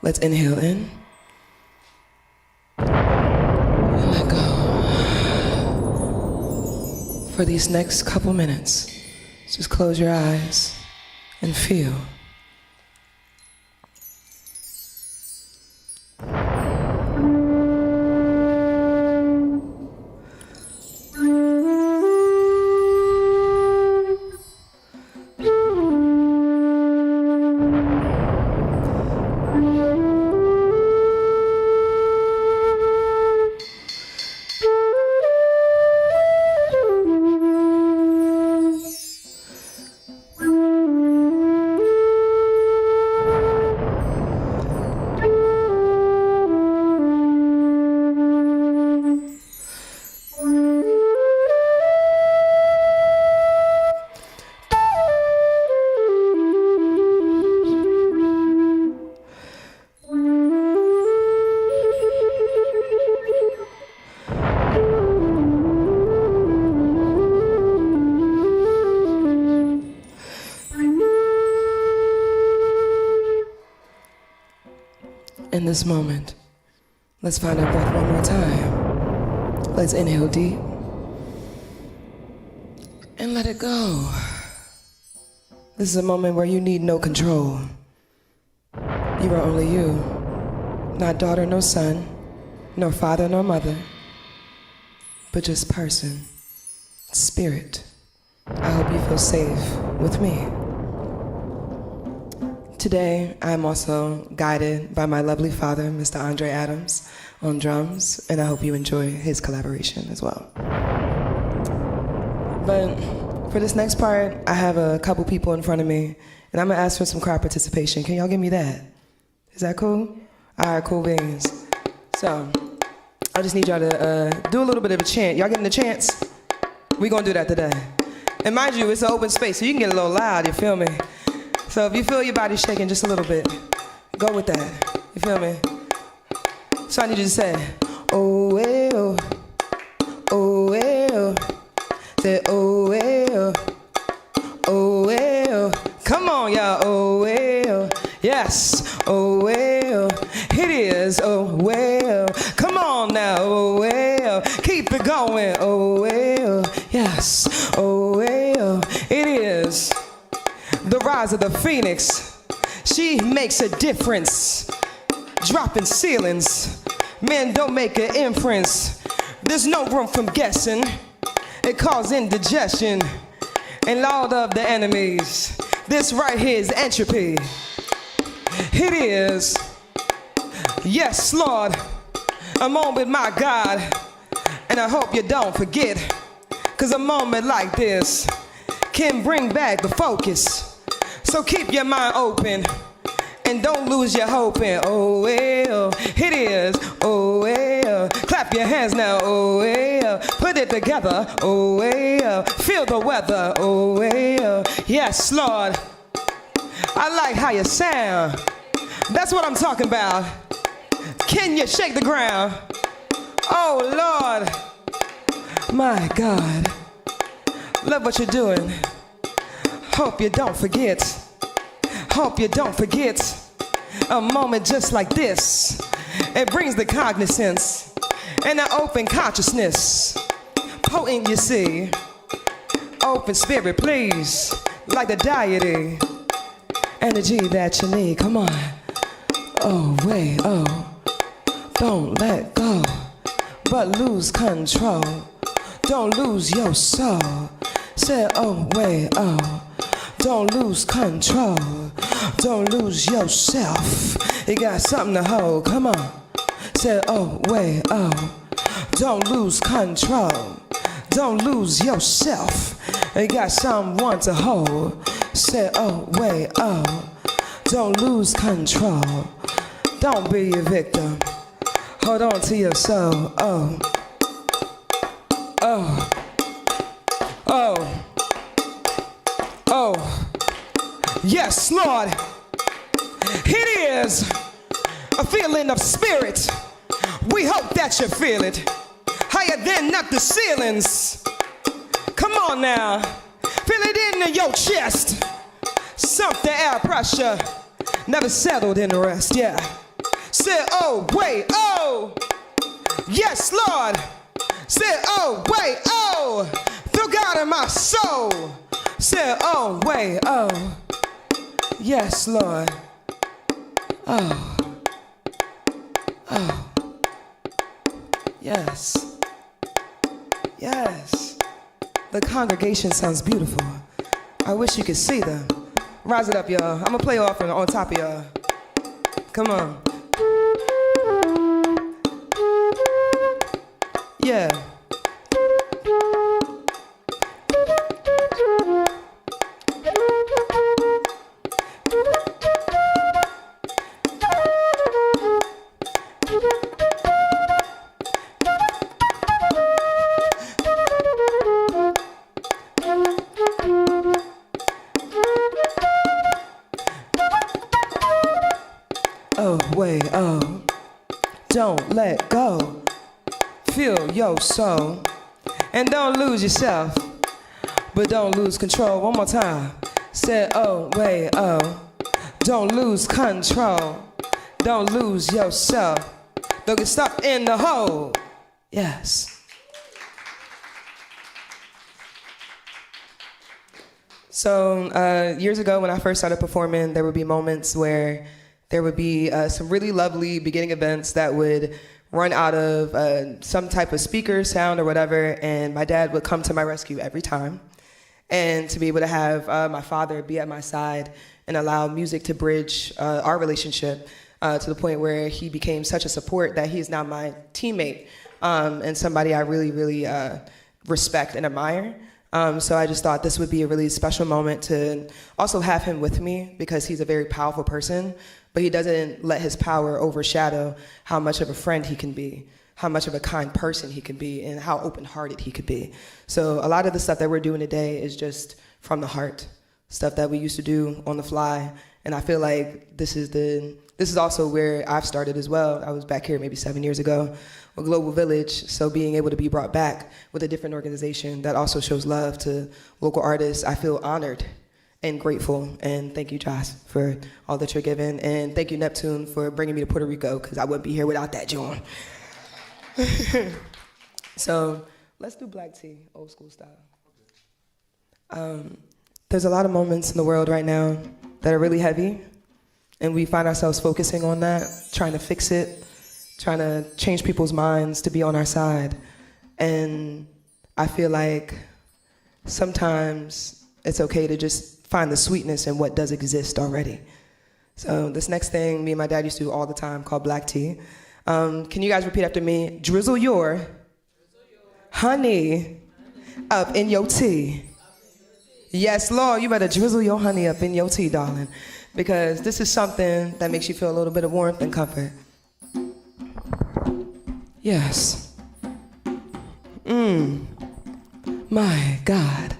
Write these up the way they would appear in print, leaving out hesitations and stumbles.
Let's inhale in. And let go. For these next couple minutes, just close your eyes and feel. In this moment, let's find our breath one more time. Let's inhale deep and let it go. This is a moment where you need no control. You are only you, not daughter nor son, nor father nor mother, but just person, spirit. I hope you feel safe with me. Today, I'm also guided by my lovely father, Mr. Rae.Dianz, on drums, and I hope you enjoy his collaboration as well. But for this next part, I have a couple people in front of me, and I'm gonna ask for some crowd participation. Can y'all give me that? Is that cool? All right, cool beans. So, I just need y'all to do a little bit of a chant. Y'all getting the chants? We gonna do that today. And mind you, it's an open space, so you can get a little loud, you feel me? So if you feel your body shaking just a little bit, go with that. You feel me? So I need you to say, oh well, oh well. Say, oh well, oh well. Come on, y'all, oh well. Yes, oh well. It is, oh well. Come on now, oh well. Keep it going, oh well. Yes, oh well. It is the rise of the phoenix. She makes a difference, dropping ceilings. Men don't make an inference. There's no room from guessing. It causes indigestion and all of the enemies. This right here is entropy. It is, yes, Lord, a moment, my God, and I hope you don't forget, because a moment like this can bring back the focus. So keep your mind open and don't lose your hope in, oh well, it is, oh well. Clap your hands now, oh well. Put it together, oh well. Feel the weather, oh well. Yes, Lord, I like how you sound. That's what I'm talking about. Can you shake the ground? Oh Lord, my God, love what you're doing. Hope you don't forget. Hope you don't forget a moment just like this. It brings the cognizance and an open consciousness. Potent, you see. Open spirit, please. Like the deity. Energy that you need. Come on. Oh, wait, oh. Don't let go, but lose control. Don't lose your soul. Say, oh, wait, oh. Don't lose control. Don't lose yourself. You got something to hold. Come on. Say, oh, wait, oh. Don't lose control. Don't lose yourself. You got someone to hold. Say, oh, wait, oh. Don't lose control. Don't be a victim. Hold on to your soul. Oh. Oh. Oh. Oh. Yes, Lord. It is a feeling of spirit. We hope that you feel it. Higher than up the ceilings. Come on now. Feel it into your chest. Something air pressure. Never settled in the rest, yeah. Said, oh, wait, oh. Yes, Lord. Said, oh, wait, oh. Feel God in my soul. Said, oh, wait, oh. Yes, Lord. Oh. Oh. Yes. Yes. The congregation sounds beautiful. I wish you could see them. Rise it up, y'all. I'm gonna play off on top of y'all. Come on. Yeah. Oh, wait, oh. Don't let go. Feel your soul. And don't lose yourself. But don't lose control. One more time. Said, oh, wait, oh. Don't lose control. Don't lose yourself. Don't get stuck in the hole. Yes. So years ago when I first started performing, there would be moments where there would be some really lovely beginning events that would run out of some type of speaker sound or whatever, and my dad would come to my rescue every time. And to be able to have my father be at my side and allow music to bridge our relationship to the point where he became such a support that he is now my teammate and somebody I really, really respect and admire. So I just thought this would be a really special moment to also have him with me because he's a very powerful person, but he doesn't let his power overshadow how much of a friend he can be, how much of a kind person he can be, and how open-hearted he could be. So a lot of the stuff that we're doing today is just from the heart, stuff that we used to do on the fly, and I feel like this is also where I've started as well. I was back here maybe 7 years ago with Global Village, so being able to be brought back with a different organization that also shows love to local artists, I feel honored and grateful, and thank you, Josh, for all that you're giving, and thank you, Neptune, for bringing me to Puerto Rico, because I wouldn't be here without that, John. So let's do black tea, old school style. There's a lot of moments in the world right now that are really heavy, and we find ourselves focusing on that, trying to fix it, trying to change people's minds to be on our side. And I feel like sometimes it's okay to just find the sweetness in what does exist already. So this next thing me and my dad used to do all the time called black tea. Can you guys repeat after me? Drizzle your honey up in your tea. Yes, Lord, you better drizzle your honey up in your tea, darling, because this is something that makes you feel a little bit of warmth and comfort. Yes. My God.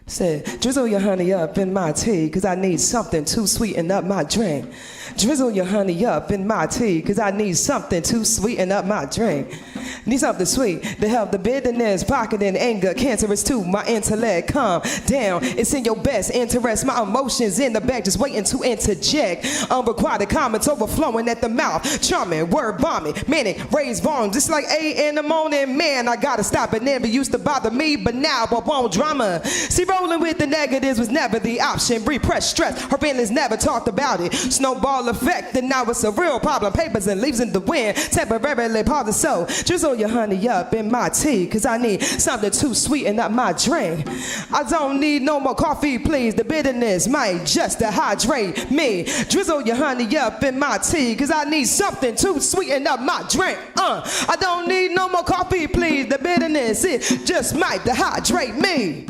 Said, drizzle your honey up in my tea, cause I need something to sweeten up my drink. Drizzle your honey up in my tea, cause I need something to sweeten up my drink. Need something sweet to help the bitterness, pocketing anger, cancerous to my intellect. Calm down, it's in your best interest. My emotions in the back, just waiting to interject. Unrequited comments overflowing at the mouth. Charming, word bombing, manic, raised volume. Just like 8 in the morning, man, I gotta stop it. Never used to bother me, but now I want drama. See, rolling with the negatives was never the option. Repressed stress, her feelings never talked about it. Snowball effect, and now it's a real problem. Papers and leaves in the wind, temporarily part the soul. Drizzle your honey up in my tea, cause I need something to sweeten up my drink. I don't need no more coffee, please. The bitterness might just dehydrate me. Drizzle your honey up in my tea, cause I need something to sweeten up my drink. I don't need no more coffee, please. The bitterness, it just might dehydrate me.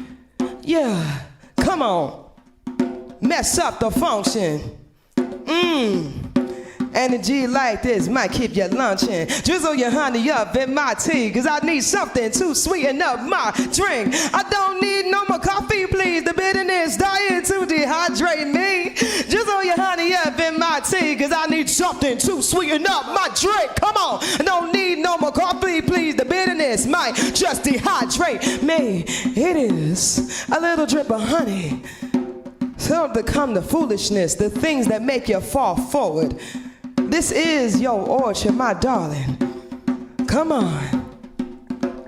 Yeah, come on. Mess up the function. Energy like this might keep you lunching. Drizzle your honey up in my tea, cause I need something to sweeten up my drink. I don't need no more coffee, please. The bitterness dying to dehydrate me. Drizzle your honey up in my tea, cause I need something to sweeten up my drink. Come on. I don't need no more coffee, please. The bitterness might just dehydrate me. It is a little drip of honey So become the foolishness, the things that make you fall forward. This is your orchard, my darling. Come on.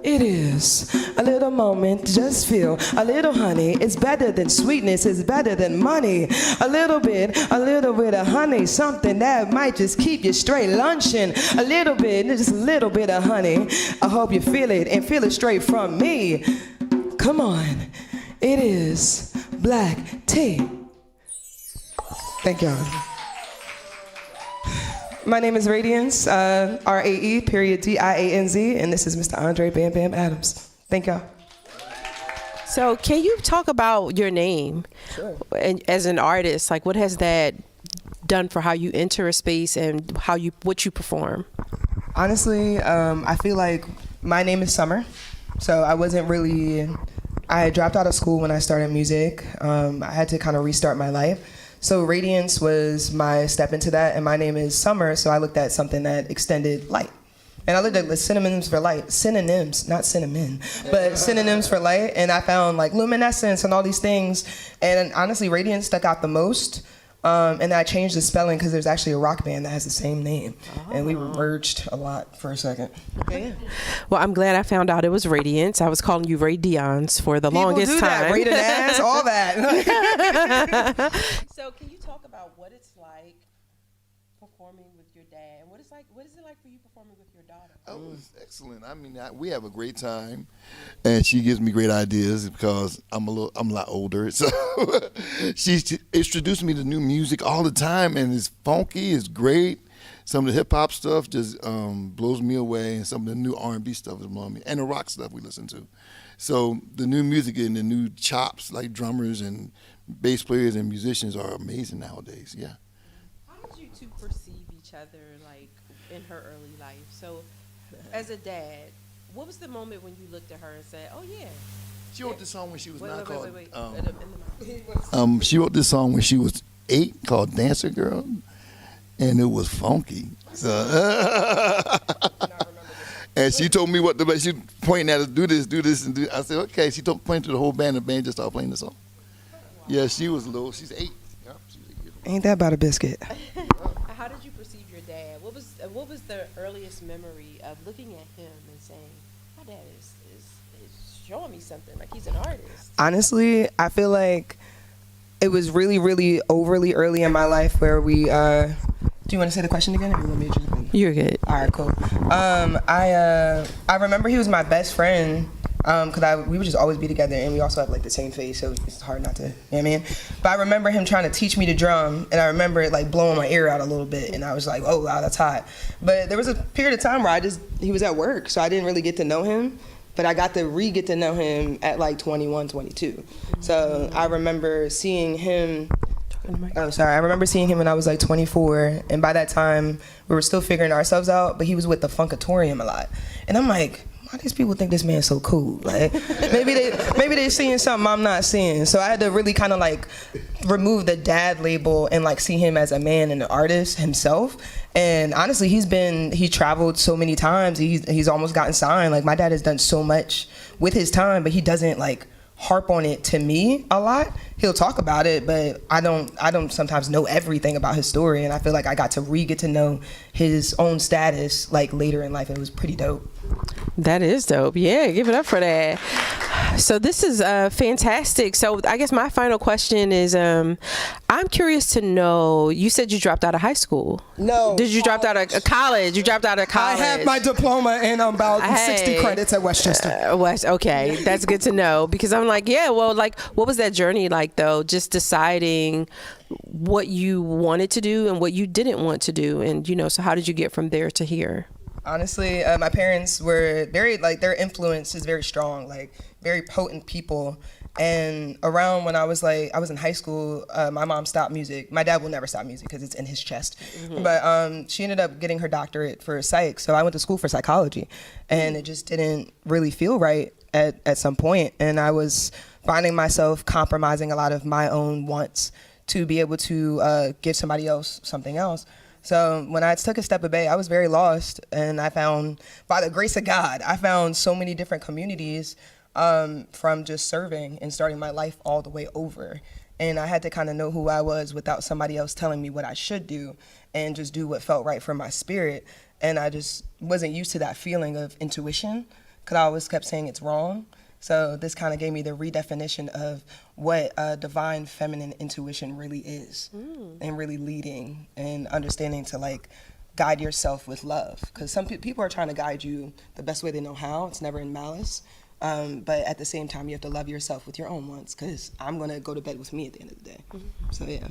It is a little moment, just feel a little honey. It's better than sweetness, it's better than money. A little bit of honey, something that might just keep you straight lunching. A little bit, just a little bit of honey. I hope you feel it and feel it straight from me. Come on, it is black tea. Thank y'all. My name is Rae.Dianz, Rae.Dianz, and this is Mr. Andre Bam Bam Adams. Thank y'all. So can you talk about your name? Sure. And as an artist, like what has that done for how you enter a space and what you perform? Honestly, I feel like my name is Summer, so I had dropped out of school when I started music. I had to kind of restart my life. So Rae.Dianz was my step into that, and my name is Summer, so I looked at something that extended light. And I looked at the synonyms for light, not cinnamon, but synonyms for light, and I found like luminescence and all these things. And honestly, Rae.Dianz stuck out the most. And I changed the spelling because there's actually a rock band that has the same name. Oh. And we merged a lot for a second. Okay. Well, I'm glad I found out it was Rae.Dianz. I was calling you Rae.Dianz for the longest time. Rae.Dianz, all that. So can you talk about what it's like performing with your dad? And what is it like for you performing with your daughter? Oh, it was excellent. I mean, we have a great time, and she gives me great ideas because I'm a lot older. So she introduced me to new music all the time, and it's funky, it's great. Some of the hip hop stuff just blows me away, and some of the new R&B stuff is blowing me, and the rock stuff we listen to. So the new music and the new chops, like drummers and bass players and musicians, are amazing nowadays. Yeah. How did you two perceive each other, like in her early life? So, as a dad, what was the moment when you looked at her and said, "Oh yeah"? She wrote this song when she was wait. She wrote this song when she was 8 called "Dancer Girl," and it was funky. So, and she told me what she pointing at us, do this, and do. I said, okay. She pointed to the whole band. The band just started playing the song. Yeah, she was little. She's 8. Yeah, she was 8 years old. Ain't that about a biscuit? How did you perceive your dad? What was the earliest memory of looking at him and saying, "My dad is showing me something, like he's an artist"? Honestly, I feel like it was really, really overly early in my life where we. Do you want to say the question again? Or you want me to jump in? You're good. All right, cool. I remember he was my best friend. Because we would just always be together, and we also have like the same face, so it's hard not to, you know what I mean? But I remember him trying to teach me to drum, and I remember it like blowing my ear out a little bit, and I was like, oh wow, that's hot. But there was a period of time where he was at work, so I didn't really get to know him, but I got to get to know him at like 21, 22. So I remember seeing him, I remember seeing him when I was like 24, and by that time, we were still figuring ourselves out, but he was with the Funkatorium a lot. And I'm like, why these people think this man's so cool? Like maybe they seeing something I'm not seeing. So I had to really kind of like remove the dad label and like see him as a man and an artist himself. And honestly, he traveled so many times. He's almost gotten signed. Like my dad has done so much with his time, but he doesn't like harp on it to me a lot. He'll talk about it, but I don't sometimes know everything about his story. And I feel like I got to get to know his own status like later in life. It was pretty dope. That is dope. Yeah, give it up for that. So this is fantastic. So I guess my final question is, I'm curious to know, you said you dropped out of high school. No. Did you drop out of college? You dropped out of college. I have my diploma and about 60 credits at Westchester. Okay, that's good to know, because I'm like, yeah, well, like, what was that journey like though? Just deciding what you wanted to do and what you didn't want to do, and so how did you get from there to here? Honestly, my parents were very, like, their influence is very strong, like, very potent people. And around when I was in high school, my mom stopped music. My dad will never stop music because it's in his chest. Mm-hmm. But she ended up getting her doctorate for psych. So I went to school for psychology, and it just didn't really feel right at some point. And I was finding myself compromising a lot of my own wants to be able to give somebody else something else. So when I took a step away, I was very lost, and I found, by the grace of God, I found so many different communities from just serving and starting my life all the way over. And I had to kind of know who I was without somebody else telling me what I should do, and just do what felt right for my spirit. And I just wasn't used to that feeling of intuition, because I always kept saying it's wrong. So this kind of gave me the redefinition of what divine feminine intuition really is, and really leading and understanding to like guide yourself with love. Because some people are trying to guide you the best way they know how. It's never in malice. But at the same time, you have to love yourself with your own wants, because I'm going to go to bed with me at the end of the day. So, yeah.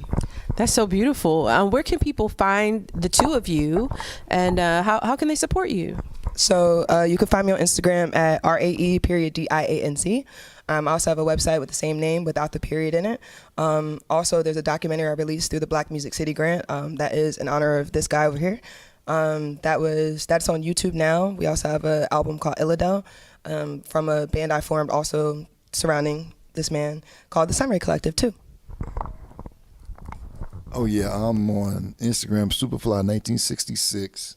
That's so beautiful. Where can people find the two of you, and how can they support you? So you can find me on Instagram at RAE.Dianz. I also have a website with the same name without the period in it. Also, there's a documentary I released through the Black Music City Grant that is in honor of this guy over here. That's on YouTube now. We also have an album called Illidel from a band I formed also surrounding this man called the Sunray Collective too. Oh yeah, I'm on Instagram, Superfly1966.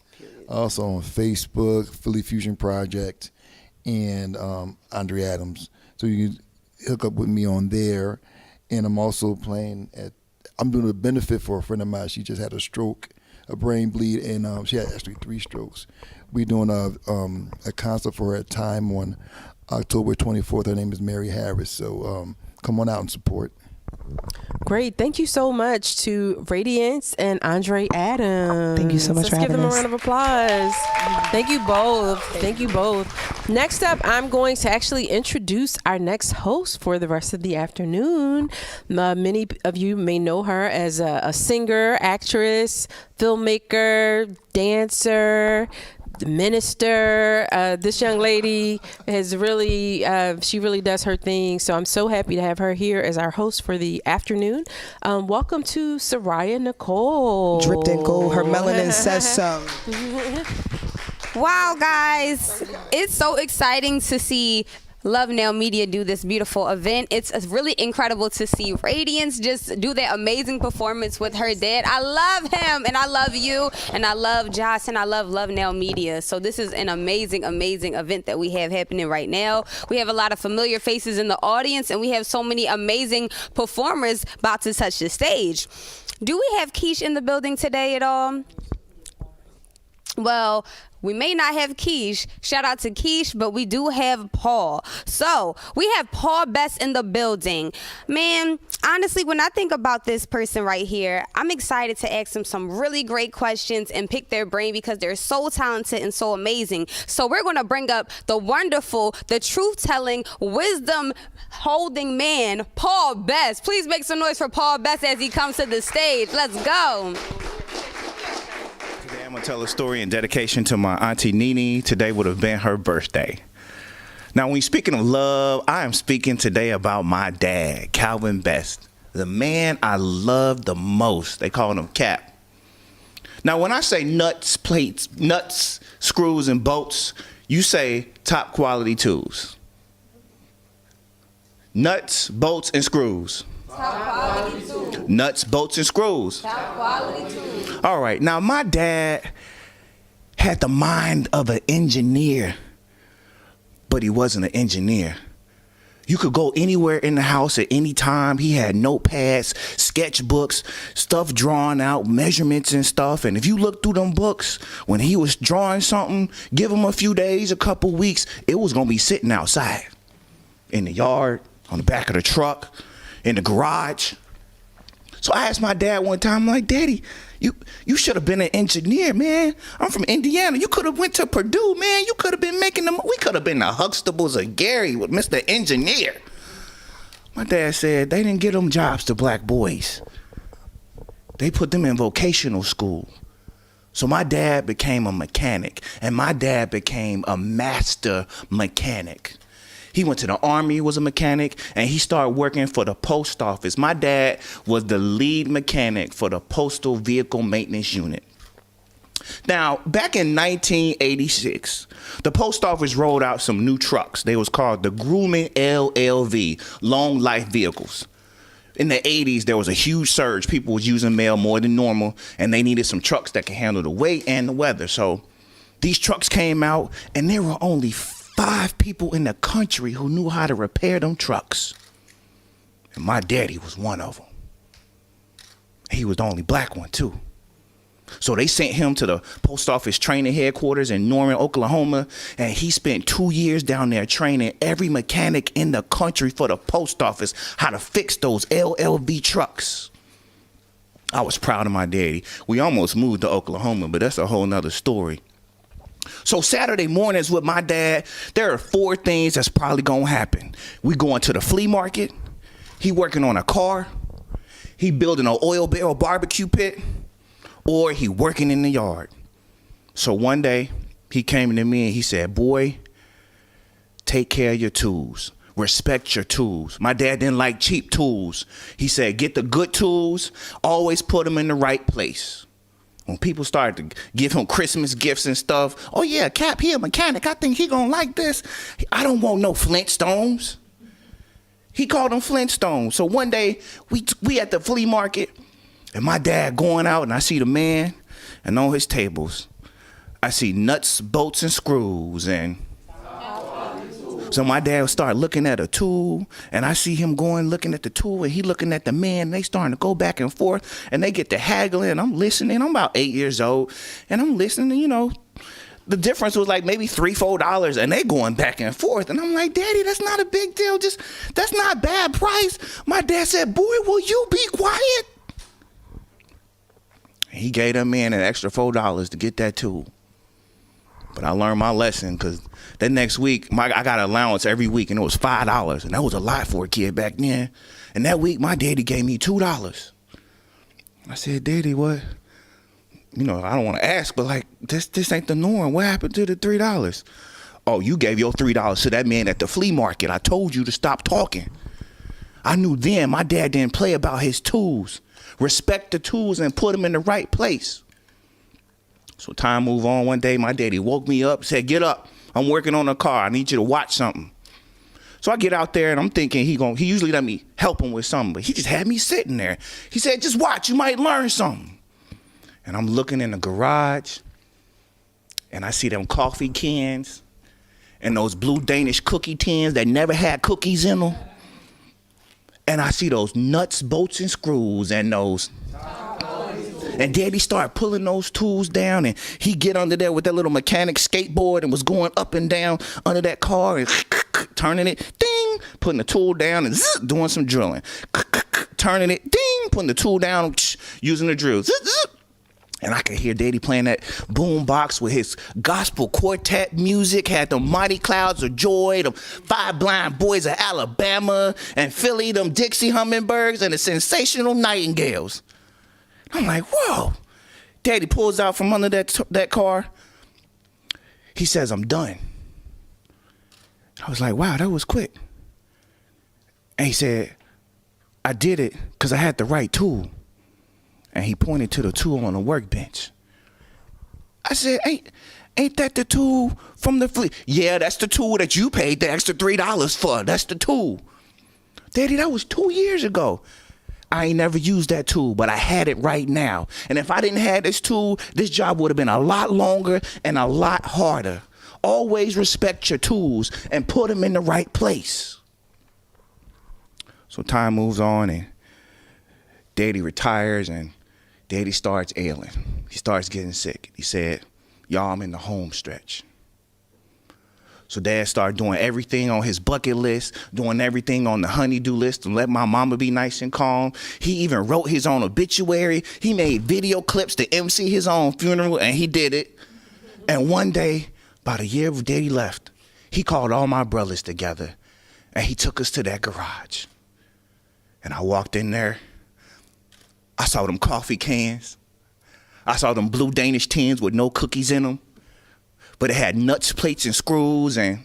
Also on Facebook, Philly Fusion Project, and Andre Adams. So you can hook up with me on there. And I'm also I'm doing a benefit for a friend of mine. She just had a stroke, a brain bleed, and she had actually 3 strokes. We're doing a concert for her at Time on October 24th. Her name is Mary Harris. So come on out and support. Great. Thank you so much to Rae.Dianz and Andre Adams. Thank you so much for having us. Let's give them a round of applause. Thank you both. Thank you both. Next up, I'm going to actually introduce our next host for the rest of the afternoon. Many of you may know her as a singer, actress, filmmaker, dancer, minister. This young lady has really, she really does her thing. So I'm so happy to have her here as our host for the afternoon. Welcome to Soraya Nicole. Dripped in gold, her melanin says so. Wow, guys, it's so exciting to see Love Now Media do this beautiful event. It's really incredible to see Rae.Dianz just do that amazing performance with her dad. I love him, and I love you, and I love Josh, and I love Now Media. So this is an amazing, amazing event that we have happening right now. We have a lot of familiar faces in the audience, and we have so many amazing performers about to touch the stage. Do we have Keish in the building today at all? Well, we may not have Keish. Shout out to Keish, but we do have Paul. So we have Paul Best in the building. Man, honestly, when I think about this person right here, I'm excited to ask them some really great questions and pick their brain because they're so talented and so amazing. So we're going to bring up the wonderful, the truth-telling, wisdom-holding man, Paul Best. Please make some noise for Paul Best as he comes to the stage. Let's go. Today I'm going to tell a story in dedication to my auntie Nene. Today would have been her birthday. Now, when you're speaking of love, I am speaking today about my dad, Calvin Best, the man I love the most. They call him Cap. Now, when I say nuts, plates, nuts, screws, and bolts, you say top quality tools. Nuts, bolts, and screws. Top quality tools. Nuts, bolts, and screws. Top quality tools. All right. Now, my dad had the mind of an engineer, but he wasn't an engineer. You could go anywhere in the house at any time. He had notepads, sketchbooks, stuff drawn out, measurements and stuff. And if you look through them books, when he was drawing something, give him a few days, a couple weeks, it was going to be sitting outside in the yard, on the back of the truck, in the garage. So I asked my dad one time, I'm like, Daddy, you should have been an engineer, man. I'm from Indiana. You could have went to Purdue, man. You could have been making them. We could have been the Huxtables of Gary with Mr. Engineer. My dad said they didn't give them jobs to black boys. They put them in vocational school. So my dad became a mechanic, and my dad became a master mechanic. He went to the Army, was a mechanic, and he started working for the post office. My dad was the lead mechanic for the Postal Vehicle Maintenance Unit. Now, back in 1986, the post office rolled out some new trucks. They was called the Grumman LLV, Long Life Vehicles. In the 80s, there was a huge surge. People was using mail more than normal, and they needed some trucks that could handle the weight and the weather. So these trucks came out, and there were only 5 people in the country who knew how to repair them trucks. And my daddy was one of them. He was the only black one too. So they sent him to the post office training headquarters in Norman, Oklahoma, and he spent 2 years down there training every mechanic in the country for the post office how to fix those LLV trucks. I was proud of my daddy. We almost moved to Oklahoma, but that's a whole nother story. So Saturday mornings with my dad, there are 4 things that's probably gonna happen. We going to the flea market, he working on a car, he building an oil barrel barbecue pit, or he working in the yard. So one day, he came to me and he said, boy, take care of your tools. Respect your tools. My dad didn't like cheap tools. He said, get the good tools, always put them in the right place. When people started to give him Christmas gifts and stuff, oh yeah, Cap, he a mechanic. I think he gonna like this. I don't want no Flintstones. He called them Flintstones. So one day, we at the flea market, and my dad going out, and I see the man, and on his tables, I see nuts, bolts, and screws. And so my dad would start looking at a tool, and I see him going, looking at the tool, and he looking at the man, and they starting to go back and forth, and they get to haggling, and I'm listening. I'm about 8 years old, and I'm listening, and, you know, the difference was like maybe $3-4, and they going back and forth. And I'm like, Daddy, that's not a big deal. Just, that's not a bad price. My dad said, boy, will you be quiet? He gave that man an extra $4 to get that tool. But I learned my lesson, because that next week, I got an allowance every week, and it was $5. And that was a lot for a kid back then. And that week, my daddy gave me $2. I said, Daddy, what? You know, I don't want to ask, but like, this ain't the norm. What happened to the $3? Oh, you gave your $3 to that man at the flea market. I told you to stop talking. I knew then my dad didn't play about his tools. Respect the tools and put them in the right place. So time moved on. One day, my daddy woke me up, said, get up. I'm working on a car. I need you to watch something. So I get out there, and I'm thinking he usually let me help him with something, but he just had me sitting there. He said, just watch. You might learn something. And I'm looking in the garage, and I see them coffee cans and those blue Danish cookie tins that never had cookies in them. And I see those nuts, bolts, and screws and those. And Daddy started pulling those tools down, and he get under there with that little mechanic skateboard and was going up and down under that car and turning it, ding, putting the tool down and doing some drilling. Turning it, ding, putting the tool down, using the drill. And I could hear Daddy playing that boom box with his gospel quartet music, had the Mighty Clouds of Joy, the 5 Blind Boys of Alabama, and Philly, them Dixie Hummingbirds, and the Sensational Nightingales. I'm like, whoa. Daddy pulls out from under that car. He says, I'm done. I was like, wow, that was quick. And he said, I did it because I had the right tool. And he pointed to the tool on the workbench. I said, ain't that the tool from the flea? Yeah, that's the tool that you paid the extra $3 for. That's the tool. Daddy, that was 2 years ago. I ain't never used that tool, but I had it right now. And if I didn't have this tool, this job would have been a lot longer and a lot harder. Always respect your tools and put them in the right place. So time moves on, and Daddy retires, and Daddy starts ailing. He starts getting sick. He said, y'all, I'm in the home stretch. So Dad started doing everything on his bucket list, doing everything on the honey-do list to let my mama be nice and calm. He even wrote his own obituary. He made video clips to MC his own funeral, and he did it. And one day, about a year before Daddy left, he called all my brothers together, and he took us to that garage. And I walked in there. I saw them coffee cans. I saw them blue Danish tins with no cookies in them. But it had nuts, plates, and screws, and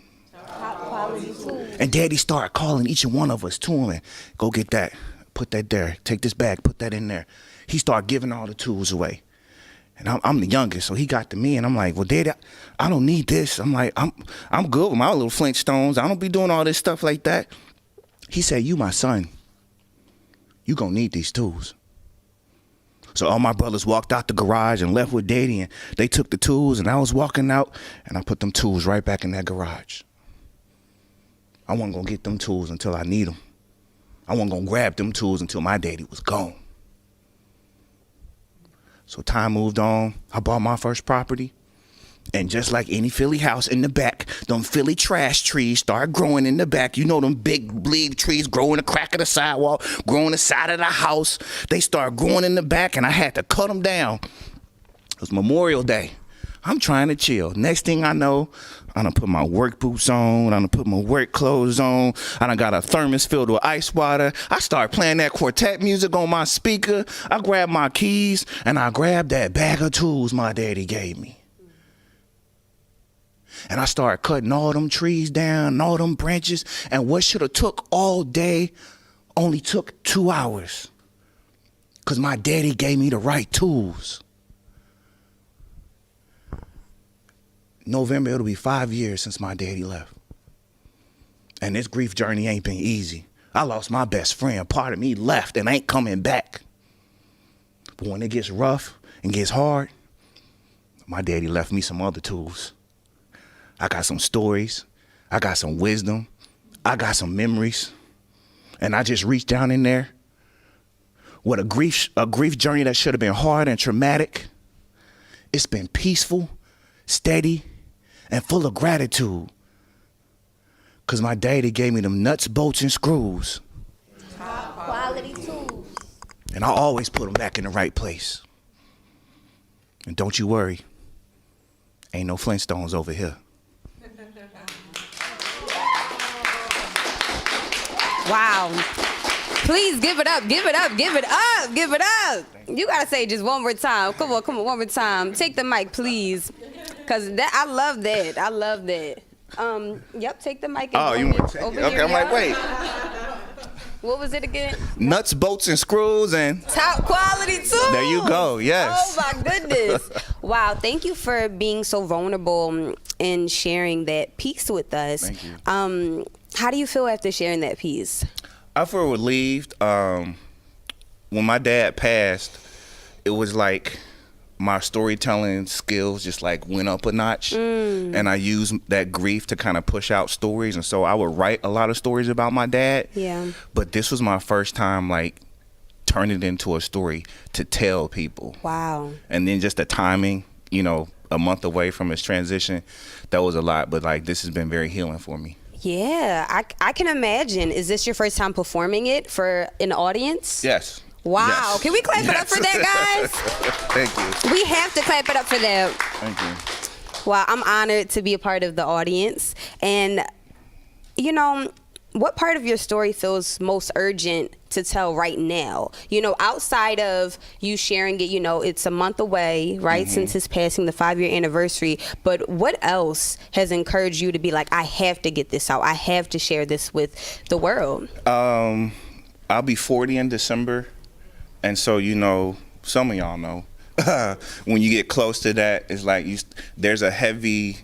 Daddy started calling each one of us to him and go get that, put that there, take this bag, put that in there. He started giving all the tools away. And I'm the youngest, so he got to me, and I'm like, well, Daddy, I don't need this. I'm like, I'm good with my little Flintstones. I don't be doing all this stuff like that. He said, you my son. You gonna need these tools. So all my brothers walked out the garage and left with Daddy, and they took the tools, and I was walking out, and I put them tools right back in that garage. I wasn't gonna get them tools until I need them. I wasn't gonna grab them tools until my daddy was gone. So time moved on. I bought my first property. And just like any Philly house in the back, them Philly trash trees start growing in the back. You know them big leaf trees grow in the crack of the sidewalk, grow in the side of the house. They start growing in the back, and I had to cut them down. It was Memorial Day. I'm trying to chill. Next thing I know, I done put my work boots on. I done put my work clothes on. I done got a thermos filled with ice water. I start playing that quartet music on my speaker. I grabbed my keys, and I grabbed that bag of tools my daddy gave me. And I started cutting all them trees down, all them branches. And what should have took all day only took 2 hours. Because my daddy gave me the right tools. November, it'll be 5 years since my daddy left. And this grief journey ain't been easy. I lost my best friend. Part of me left and ain't coming back. But when it gets rough and gets hard, my daddy left me some other tools. I got some stories, I got some wisdom, I got some memories, and I just reached down in there with a grief journey that should have been hard and traumatic. It's been peaceful, steady, and full of gratitude, because my daddy gave me them nuts, bolts, and screws. Top quality tools. And I always put them back in the right place. And don't you worry, ain't no Flintstones over here. Wow. Please give it up, give it up, give it up, give it up. You gotta say it just one more time. Come on, one more time. Take the mic, please. Cause I love that. I love that. Yep, take the mic. Oh, you want to take it? Okay, I'm like, wait. What was it again? Nuts, bolts, and screws, and top quality tools. There you go, yes. Oh my goodness. Wow, thank you for being so vulnerable and sharing that piece with us. Thank you. How do you feel after sharing that piece? I feel relieved. When my dad passed, it was like my storytelling skills just like went up a notch. And I used that grief to kind of push out stories. And so I would write a lot of stories about my dad. Yeah. But this was my first time like turning it into a story to tell people. Wow. And then just the timing, you know, a month away from his transition, that was a lot. But like this has been very healing for me. Yeah, I can imagine. Is this your first time performing it for an audience? Yes. Wow. Yes. Can we clap it up for that, guys? Thank you. We have to clap it up for that. Thank you. Wow, I'm honored to be a part of the audience. And, you know, what part of your story feels most urgent to tell right now? You know, outside of you sharing it, you know, it's a month away, right, since his passing, the 5-year anniversary. But what else has encouraged you to be like, I have to get this out. I have to share this with the world? I'll be 40 in December. And so, you know, some of y'all know, when you get close to that, it's like there's a heavy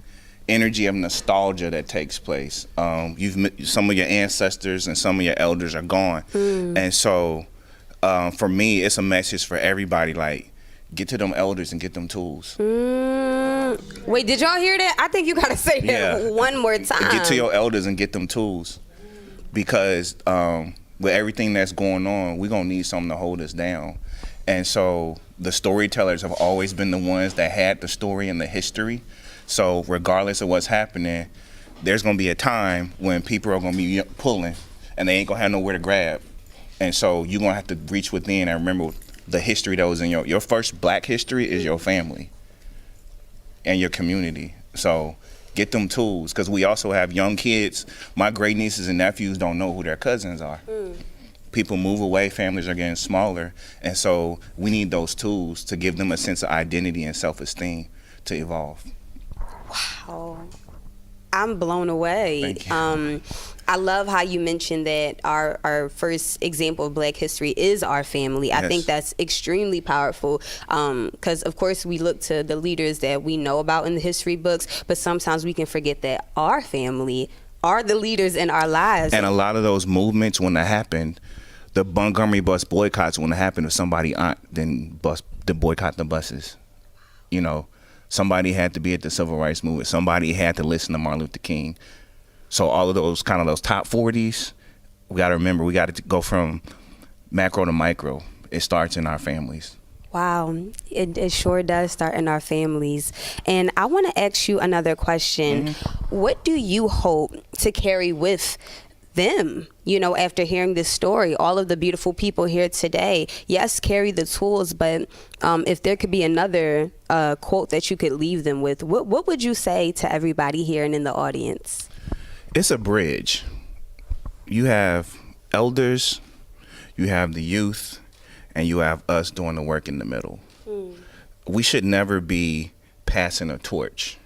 energy of nostalgia that takes place. Some of your ancestors and some of your elders are gone. And so for me, it's a message for everybody, like, get to them elders and get them tools. Wait, did y'all hear that? I think you gotta say that one more time. Get to your elders and get them tools, because with everything that's going on, we're gonna need something to hold us down. And so the storytellers have always been the ones that had the story and the history. So regardless of what's happening, there's gonna be a time when people are gonna be pulling and they ain't gonna have nowhere to grab. And so you're gonna have to reach within and remember the history that was in your first black history is your family and your community. So get them tools, because we also have young kids. My great nieces and nephews don't know who their cousins are. People move away, families are getting smaller. And so we need those tools to give them a sense of identity and self-esteem to evolve. Wow, I'm blown away. Thank you. I love how you mentioned that our first example of Black history is our family. I think that's extremely powerful, because of course we look to the leaders that we know about in the history books, but sometimes we can forget that our family are the leaders in our lives. And a lot of those movements, when that happened, the Montgomery bus boycotts, when it happened to somebody aunt, then to boycott the buses. You know, somebody had to be at the civil rights movement. Somebody had to listen to Martin Luther King. So all of those top 40s, we got to remember, we got to go from macro to micro. It starts in our families. Wow, it sure does start in our families. And I want to ask you another question. What do you hope to carry with them, you know, after hearing this story? All of the beautiful people here today, yes, carry the tools, but if there could be another quote that you could leave them with, what would you say to everybody here and in the audience? It's a bridge. You have elders, you have the youth, and you have us doing the work in the middle. We should never be passing a torch.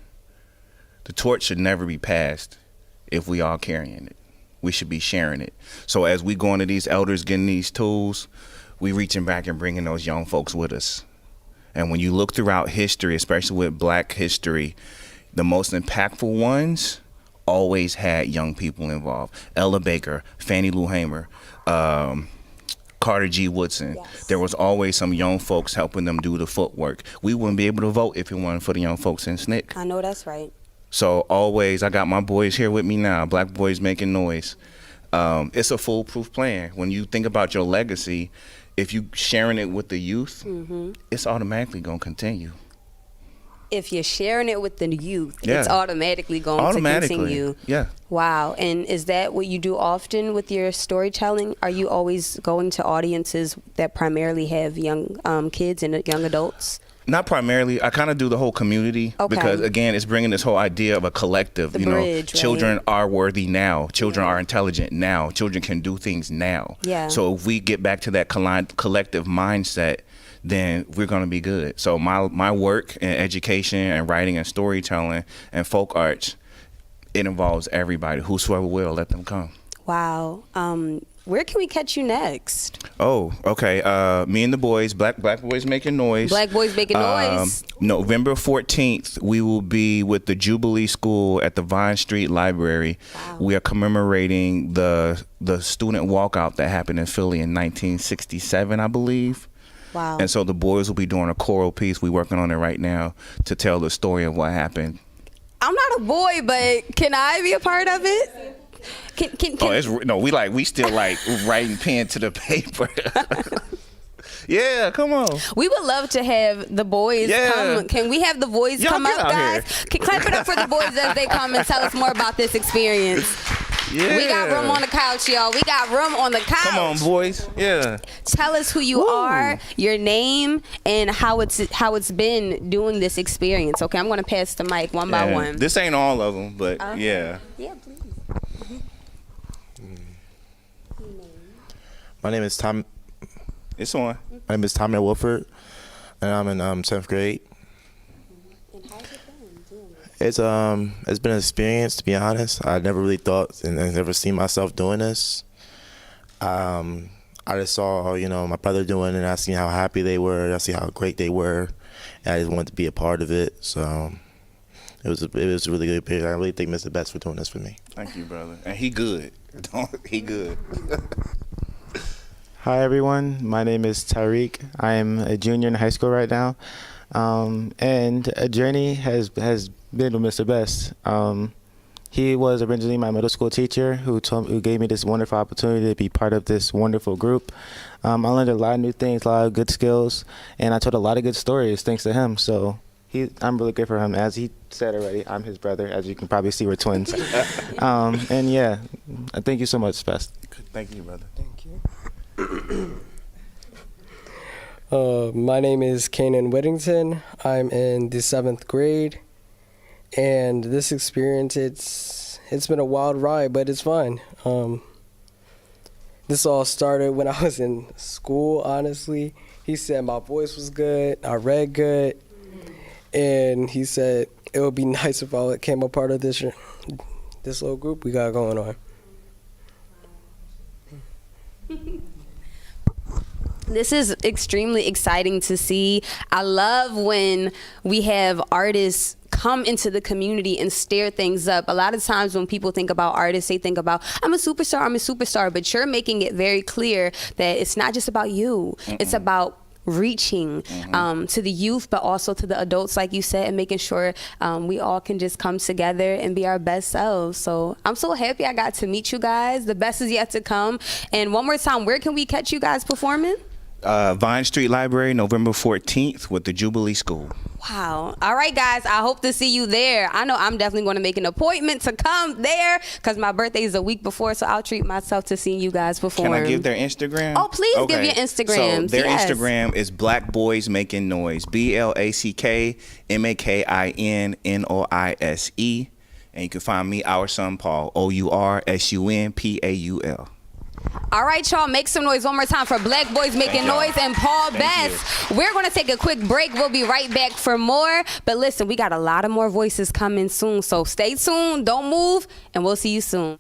The torch should never be passed if we all carrying it. We should be sharing it. So as we go into these elders getting these tools, we reaching back and bringing those young folks with us. And when you look throughout history, especially with Black history, the most impactful ones always had young people involved. Ella Baker, Fannie Lou Hamer, Carter G. Woodson. Yes. There was always some young folks helping them do the footwork. We wouldn't be able to vote if it wasn't for the young folks in SNCC. I know that's right. So always, I got my boys here with me now, Black boys making noise. It's a foolproof plan. When you think about your legacy, if you sharing it with the youth, it's automatically going to continue. If you're sharing it with the youth, it's automatically going to continue. Yeah. Wow. And is that what you do often with your storytelling? Are you always going to audiences that primarily have young kids and young adults? Not primarily. I kind of do the whole community because, again, it's bringing this whole idea of a collective. The bridge, children are worthy now. Children are intelligent now. Children can do things now. Yeah. So if we get back to that collective mindset, then we're going to be good. So my work in education and writing and storytelling and folk arts, it involves everybody. Whosoever will, let them come. Wow. Where can we catch you next? Oh, okay. Me and the boys, Black Boys Making Noise. Black Boys Making Noise. November 14th, we will be with the Jubilee School at the Vine Street Library. Wow. We are commemorating the student walkout that happened in Philly in 1967, I believe. Wow. And so the boys will be doing a choral piece. We're working on it right now to tell the story of what happened. I'm not a boy, but can I be a part of it? We still like writing pen to the paper. Yeah, come on. We would love to have the boys come. Can we have the boys come up, guys? Clap it up for the boys as they come and tell us more about this experience. Yeah. We got room on the couch, y'all. We got room on the couch. Come on, boys. Yeah. Tell us who you are, your name, and how it's been doing this experience. Okay, I'm going to pass the mic one by one. This ain't all of them, but yeah. Yeah, please. My name is Tom. It's on. My name is Tommy Wolford, and I'm in 7th grade. And how's it been doing this? It's been an experience, to be honest. I never really thought and never seen myself doing this. I just saw, my brother doing it, and I seen how happy they were. I see how great they were, and I just wanted to be a part of it. So it was a really good period. I really think Mr. Betts for doing this for me. Thank you, brother. And he good. He good. Hi everyone, my name is Tariq. I am a junior in high school right now, and a journey has been with Mr. Best. He was originally my middle school teacher who gave me this wonderful opportunity to be part of this wonderful group. I learned a lot of new things, a lot of good skills, and I told a lot of good stories thanks to him. So I'm really grateful for him. As he said already, I'm his brother. As you can probably see, we're twins. And yeah, thank you so much, Best. Thank you, brother. Thank you. My name is Kanan Whittington. I'm in the 7th grade, and this experience, it's been a wild ride, but it's fun. This all started when I was in school, honestly. He said my voice was good, I read good, and he said it would be nice if I became a part of this little group we got going on. This is extremely exciting to see. I love when we have artists come into the community and stir things up. A lot of times when people think about artists, they think about, I'm a superstar, but you're making it very clear that it's not just about you. It's about reaching to the youth, but also to the adults, like you said, and making sure we all can just come together and be our best selves. So I'm so happy I got to meet you guys. The best is yet to come. And one more time, where can we catch you guys performing? Vine Street Library, November 14th with the Jubilee School. Wow. All right, guys. I hope to see you there. I know I'm definitely going to make an appointment to come there because my birthday is a week before, so I'll treat myself to seeing you guys perform. Can I give their Instagram? Oh, please give your Instagrams. So their Yes. Instagram is Black Boys Making Noise. BLACKMAKINNOISE. And you can find me, Our Son Paul, OURSUNPAUL. All right, y'all, make some noise one more time for Black Boys Making Noise and Paul Best. We're going to take a quick break. We'll be right back for more. But listen, we got a lot of more voices coming soon, so stay tuned, don't move, and we'll see you soon.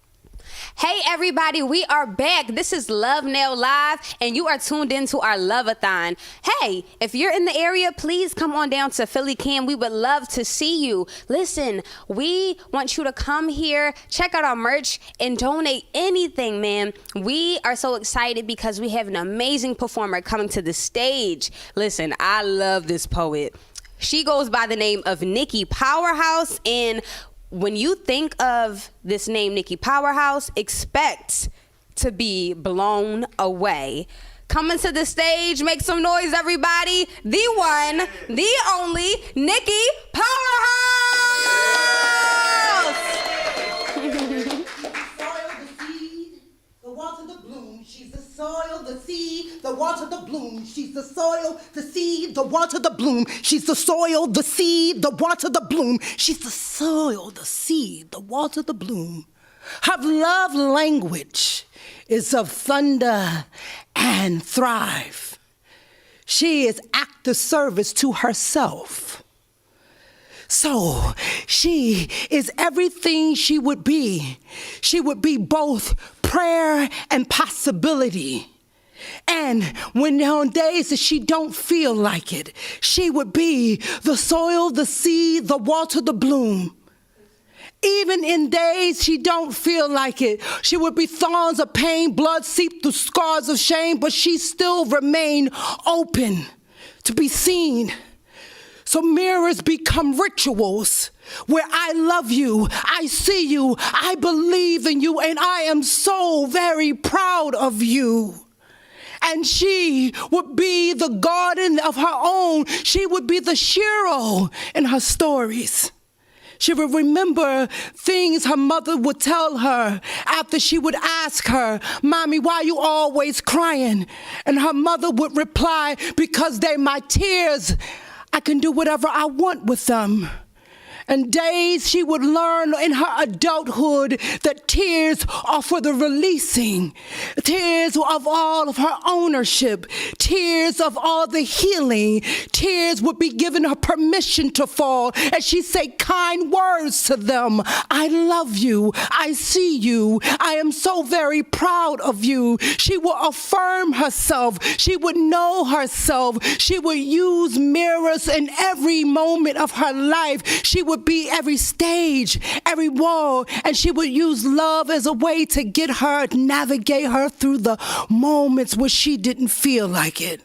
Hey everybody, we are back. This is Love Now Live, and you are tuned into our Love-a-thon. Hey, if you're in the area, please come on down to Philly Cam. We would love to see you. Listen, we want you to come here, check out our merch, and donate anything, man. We are so excited because we have an amazing performer coming to the stage. Listen, I love this poet. She goes by the name of Nikki Powerhouse, and when you think of this name, Nikki Powerhouse, expect to be blown away. Coming to the stage, make some noise, everybody. The one, the only, Nikki Powerhouse! She's the soil, the seed, the water, the bloom. She's the soil, the seed, the water, the bloom. She's the soil, the seed, the water, the bloom. She's the soil, the seed, the water, the bloom. Her love language is of thunder and thrive. She is active service to herself. So she is everything she would be. She would be both prayer and possibility. And when on days that she don't feel like it, she would be the soil, the seed, the water, the bloom. Even in days she don't feel like it, she would be thorns of pain, blood seep through scars of shame, but she still remain open to be seen. So mirrors become rituals where I love you, I see you, I believe in you, and I am so very proud of you. And she would be the garden of her own. She would be the Shiro in her stories. She would remember things her mother would tell her after she would ask her, "Mommy, why are you always crying?" And her mother would reply, "Because they're my tears. I can do whatever I want with them." And days she would learn in her adulthood that tears are for the releasing, tears of all of her ownership, tears of all the healing. Tears would be given her permission to fall as she say kind words to them. "I love you. I see you. I am so very proud of you." She will affirm herself. She would know herself. She would use mirrors in every moment of her life. She would be every stage, every wall, and she would use love as a way to get her, navigate her through the moments where she didn't feel like it.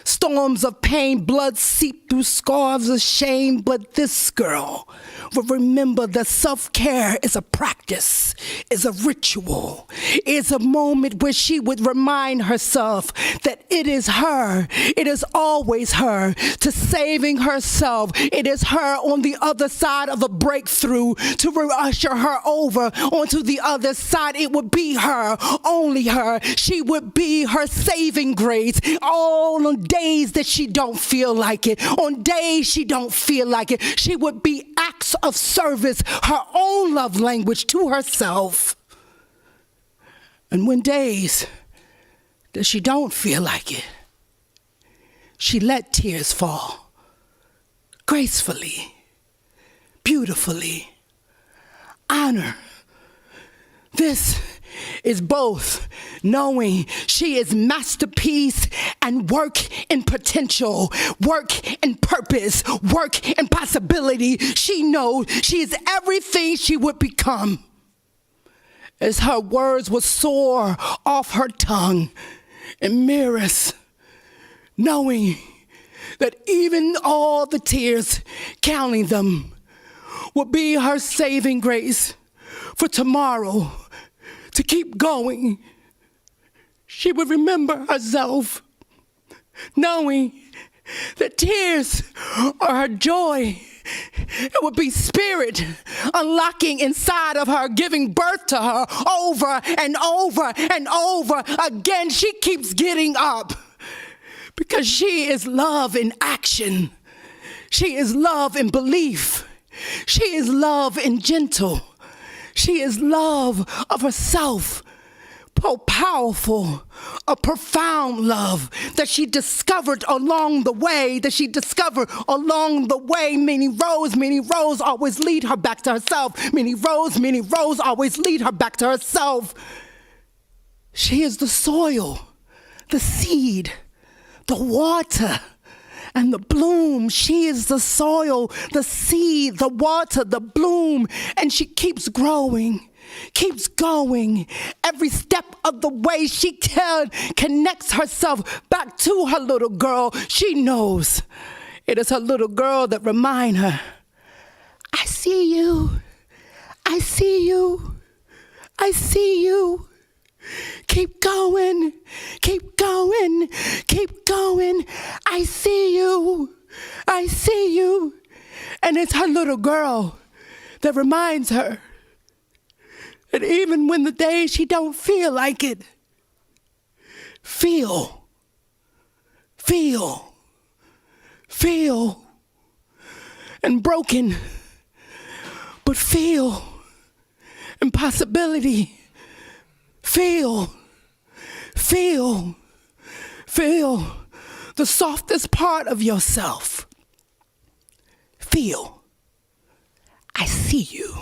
Storms of pain, blood seep through scarves of shame, but this girl will remember that self-care is a practice, is a ritual, is a moment where she would remind herself that it is her, it is always her, to saving herself. It is her on the other side of a breakthrough to usher her over onto the other side. It would be her, only her. She would be her saving grace, all on days that she don't feel like it, on days she don't feel like it. She would be acts of service, her own love language to herself. And when days that she don't feel like it, she let tears fall gracefully, beautifully. Honor. This is both knowing she is masterpiece and work in potential, work in purpose, work in possibility. She knows she is everything she would become. As her words would soar off her tongue and mirrors, knowing that even all the tears, counting them, will be her saving grace for tomorrow to keep going. She would remember herself, knowing that tears are her joy. It would be spirit unlocking inside of her, giving birth to her over and over and over again. She keeps getting up because she is love in action. She is love in belief. She is love in gentle. She is love of herself. Powerful, a profound love that she discovered along the way, Many roads always lead her back to herself. Many roads always lead her back to herself. She is the soil, the seed, the water, and the bloom. She is the soil, the seed, the water, the bloom, and she keeps growing. Keeps going. Every step of the way she connects herself back to her little girl. She knows it is her little girl that reminds her, I see you. I see you. I see you. Keep going. Keep going. Keep going. I see you. I see you. And it's her little girl that reminds her that even when the days she don't feel like it, feel, and broken, but feel, and possibility, feel, the softest part of yourself. Feel, I see you.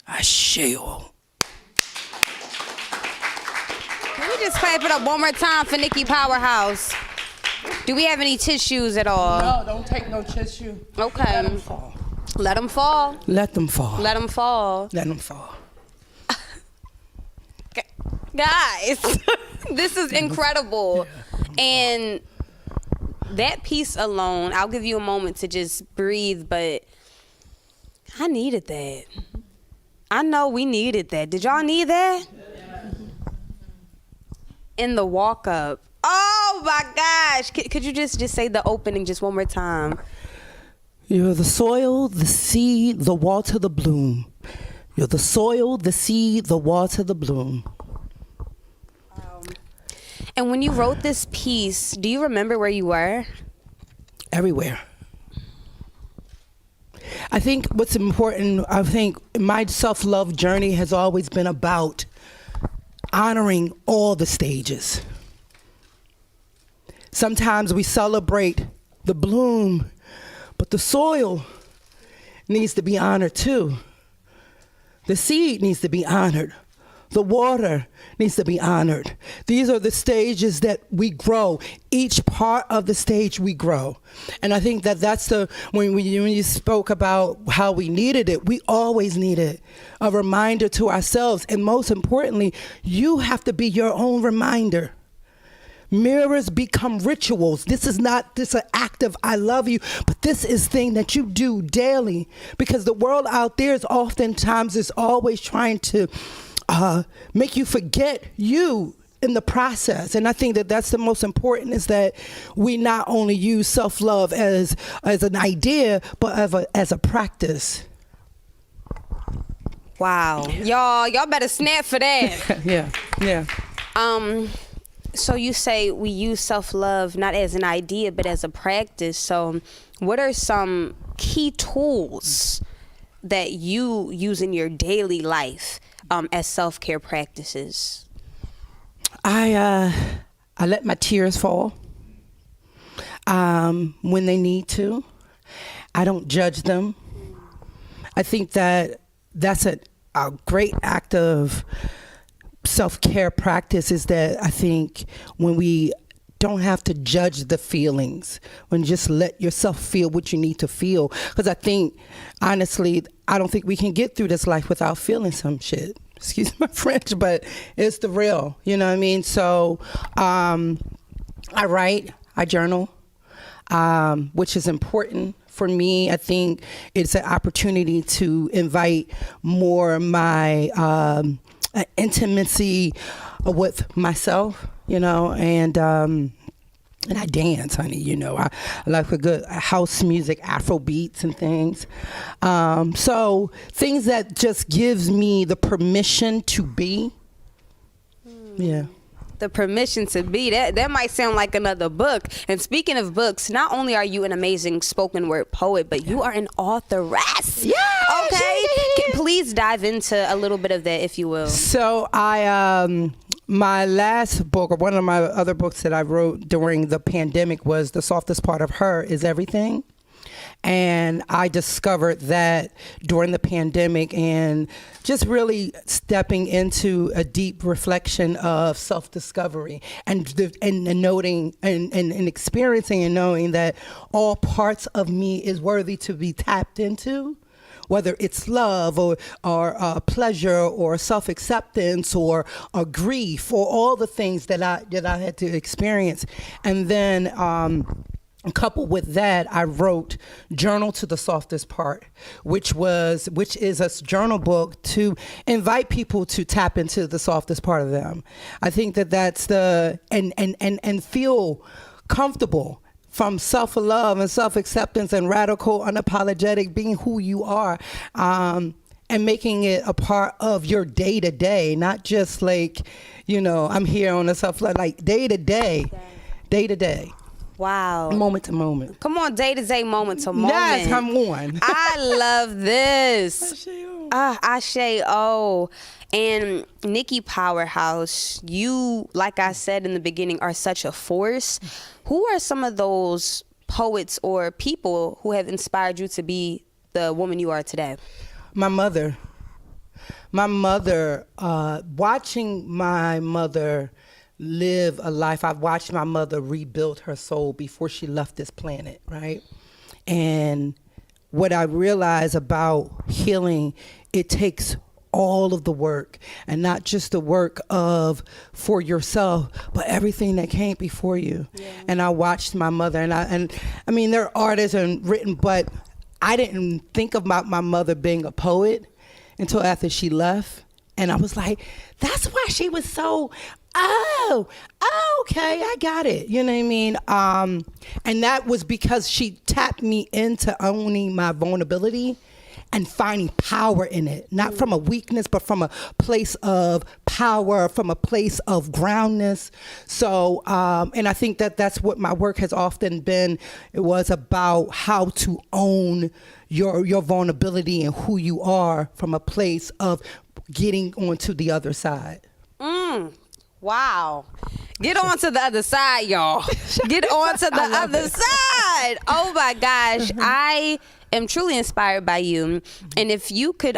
I shall. Can we just clap it up one more time for Nikki Powerhouse? Do we have any tissues at all? No, don't take no tissue. Okay. Let them fall. Let them fall. Let them fall. Let them fall. Let them fall. Guys, this is incredible. Yeah. And that piece alone, I'll give you a moment to just breathe, but I needed that. I know we needed that. Did y'all need that? In the walk up. Oh my gosh. Could you just say the opening just one more time? You're the soil, the seed, the water, the bloom. You're the soil, the seed, the water, the bloom. And when you wrote this piece, do you remember where you were? Everywhere. I think what's important, my self-love journey has always been about honoring all the stages. Sometimes we celebrate the bloom, but the soil needs to be honored too. The seed needs to be honored. The water needs to be honored. These are the stages that we grow. Each part of the stage we grow. And I think that's when you spoke about how we needed it, we always needed a reminder to ourselves. And most importantly, you have to be your own reminder. Mirrors become rituals. This is not an act of I love you, but this is thing that you do daily, because the world out there is oftentimes is always trying to make you forget you in the process. And I think that's the most important, is that we not only use self-love as an idea, but as a practice. Wow. Y'all better snap for that. Yeah. So you say we use self-love not as an idea, but as a practice. So what are some key tools that you use in your daily life as self-care practices? I let my tears fall when they need to. I don't judge them. I think that's a great act of self-care practice, is that I think when we don't have to judge the feelings, when just let yourself feel what you need to feel. Because I think, honestly, I don't think we can get through this life without feeling some shit. Excuse my French, but it's the real, you know what I mean? So I write, I journal, which is important for me. I think it's an opportunity to invite more my intimacy with myself, and I dance, honey. I like a good house music, Afro beats and things. So things that just gives me the permission to be. Yeah. The permission to be. That might sound like another book. And speaking of books, not only are you an amazing spoken word poet, but you are an authoress. Yeah. Okay. Please dive into a little bit of that, if you will. So my last book, or one of my other books that I wrote during the pandemic, was The Softest Part of Her Is Everything. And I discovered that during the pandemic, and just really stepping into a deep reflection of self-discovery and noting and experiencing and knowing that all parts of me is worthy to be tapped into. Whether it's love or pleasure or self-acceptance or grief or all the things that I had to experience. And then coupled with that, I wrote Journal to the Softest Part, which is a journal book to invite people to tap into the softest part of them. I think that's and feel comfortable from self-love and self-acceptance and radical, unapologetic being who you are, and making it a part of your day-to-day, not just like, I'm here on the self-love, like day-to-day. Wow. Moment to moment. Come on, day-to-day, moment to moment. Yes, come on. I love this. Ashe-o. And Nikki Powerhouse, you, like I said in the beginning, are such a force. Who are some of those poets or people who have inspired you to be the woman you are today? My mother. Watching my mother live a life. I've watched my mother rebuild her soul before she left this planet, right? And what I realize about healing, it takes all of the work, and not just the work for yourself, but everything that came before you. Yeah. And I watched my mother, and I mean, they're artists and written, but I didn't think about my mother being a poet until after she left. And I was like, that's why she was so, okay, I got it. You know what I mean? And that was because she tapped me into owning my vulnerability and finding power in it, not from a weakness, but from a place of power, from a place of groundness. So, and I think that's what my work has often been. It was about how to own your vulnerability and who you are from a place of getting onto the other side. Wow. Get on to the other side, y'all. Get on to the other side. Oh my gosh. I am truly inspired by you. And if you could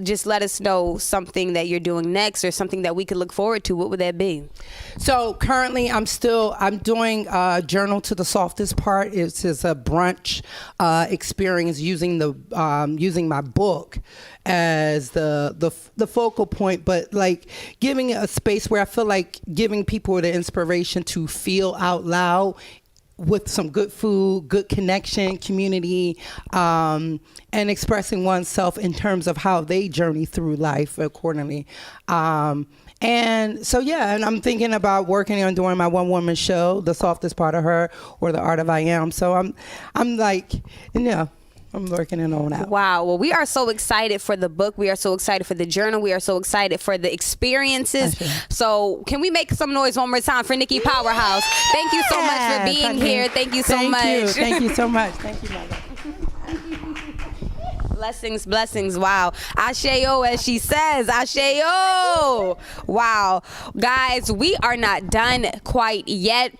just let us know something that you're doing next or something that we could look forward to, what would that be? So currently I'm doing Journal to the Softest Part. It's a brunch experience using my book as the focal point, but like giving it a space where I feel like giving people the inspiration to feel out loud with some good food, good connection, community, and expressing oneself in terms of how they journey through life accordingly. And so, yeah, and I'm thinking about working on doing my one-woman show, The Softest Part of Her, or The Art of I Am. So I'm like, I'm working it on out. Wow. Well, we are so excited for the book. We are so excited for the journal. We are so excited for the experiences. So can we make some noise one more time for Nikki Powerhouse? Thank you so much for being here. Thank you so much. Thank you so much. Thank you, mother. Blessings, blessings. Wow. Ashe-o, as she says. Ashe-o. Wow. Guys, we are not done quite yet.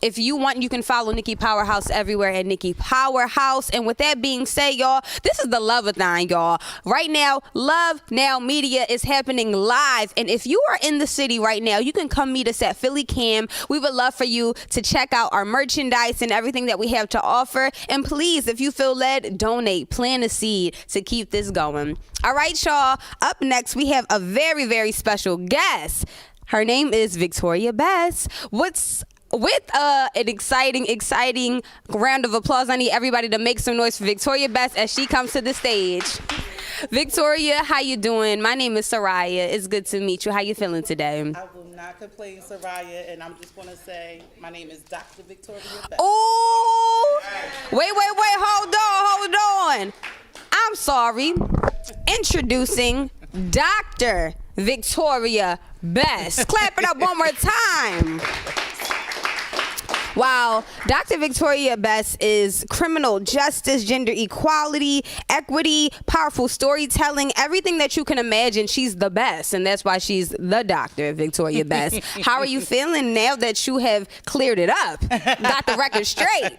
If you want, you can follow Nikki Powerhouse everywhere at Nikki Powerhouse. And with that being said, y'all, this is the Love-a-thon, y'all. Right now, Love Now Media is happening live. And if you are in the city right now, you can come meet us at Philly Cam. We would love for you to check out our merchandise and everything that we have to offer. And please, if you feel led, donate, plant a seed to keep this going. All right, y'all. Up next, we have a very, very special guest. Her name is Victoria Bess. What's with an exciting round of applause, I need everybody to make some noise for Victoria Best as she comes to the stage. Victoria, how you doing? My name is Soraya. It's good to meet you. How you feeling today? I will not complain, Soraya, and I'm just going to say my name is Dr. Victoria Best. Oh, wait, hold on. I'm sorry. Introducing Dr. Victoria Best. Clap it up one more time. Wow, Dr. Victoria Best is criminal justice, gender equality, equity, powerful storytelling, everything that you can imagine. She's the best, and that's why she's the Dr. Victoria Best. How are you feeling now that you have cleared it up, got the record straight?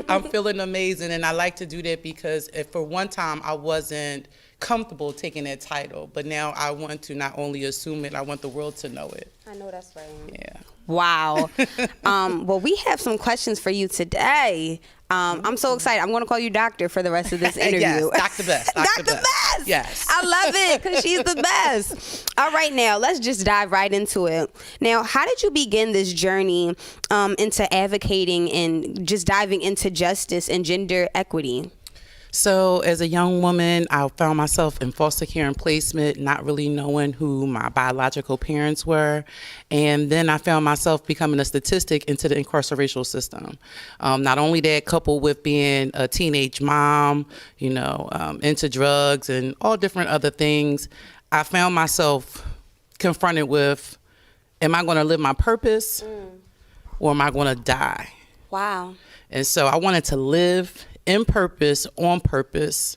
I'm feeling amazing, and I like to do that because for one time I wasn't comfortable taking that title, but now I want to not only assume it, I want the world to know it. I know that's right. Yeah. Wow. Well, we have some questions for you today. I'm so excited. I'm going to call you Doctor for the rest of this interview. Yes, Dr. Best. Dr. Best. Yes. I love it because she's the best. All right, now let's just dive right into it. Now, how did you begin this journey into advocating and just diving into justice and gender equity? So as a young woman, I found myself in foster care and placement, not really knowing who my biological parents were. And then I found myself becoming a statistic into the incarcerational system. Not only that, coupled with being a teenage mom, into drugs and all different other things, I found myself confronted with, am I going to live my purpose or am I going to die? Wow. And so I wanted to live in purpose, on purpose.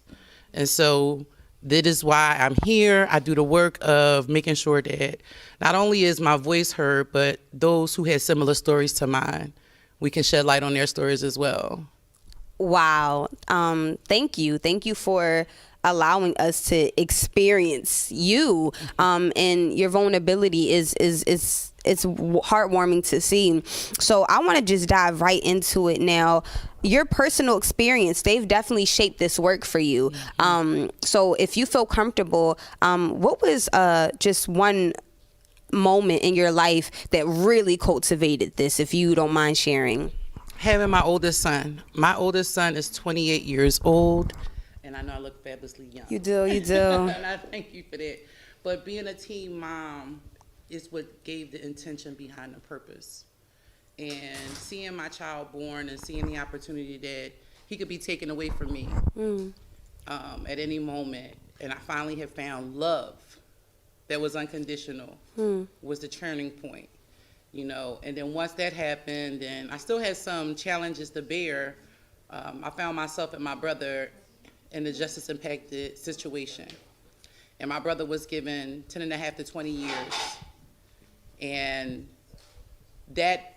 And so that is why I'm here. I do the work of making sure that not only is my voice heard, but those who had similar stories to mine, we can shed light on their stories as well. Wow. Thank you. Thank you for allowing us to experience you. And your vulnerability is it's heartwarming to see. So I want to just dive right into it now. Your personal experience, they've definitely shaped this work for you. So if you feel comfortable, what was just one moment in your life that really cultivated this, if you don't mind sharing? Having my oldest son. My oldest son is 28 years old, and I know I look fabulously young. You do. And I thank you for that. But being a teen mom is what gave the intention behind the purpose. And seeing my child born and seeing the opportunity that he could be taken away from me at any moment. And I finally have found love that was unconditional was the turning point. And then once that happened, and I still had some challenges to bear, I found myself and my brother in a justice impacted situation. And my brother was given 10 and a half to 20 years. And that,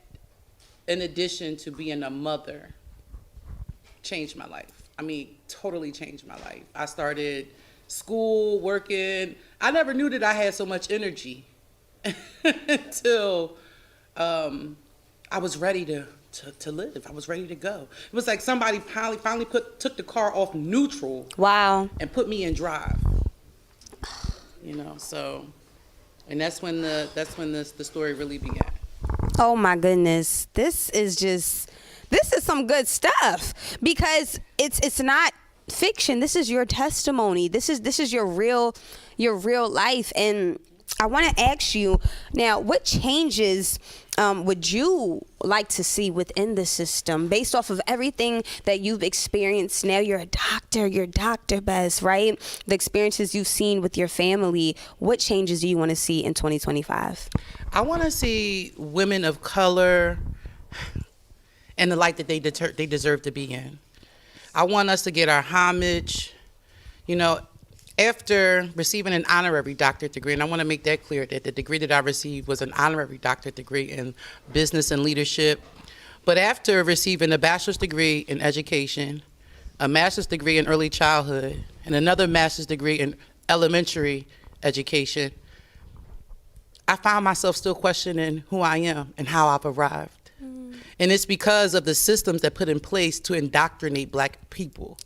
in addition to being a mother, changed my life. I mean, totally changed my life. I started school, working. I never knew that I had so much energy until I was ready to live. I was ready to go. It was like somebody finally took the car off neutral. Wow. And put me in drive. So, and that's when the story really began. Oh my goodness. This is some good stuff, because it's not fiction. This is your testimony. This is your real life. And I want to ask you now, what changes would you like to see within the system based off of everything that you've experienced? Now you're a doctor, you're Dr. Best, right? The experiences you've seen with your family, what changes do you want to see in 2025? I want to see women of color in the light that they deserve to be in. I want us to get our homage. After receiving an honorary doctorate degree, and I want to make that clear that the degree that I received was an honorary doctorate degree in business and leadership. But after receiving a bachelor's degree in education, a master's degree in early childhood, and another master's degree in elementary education, I found myself still questioning who I am and how I've arrived. And it's because of the systems that put in place to indoctrinate Black people,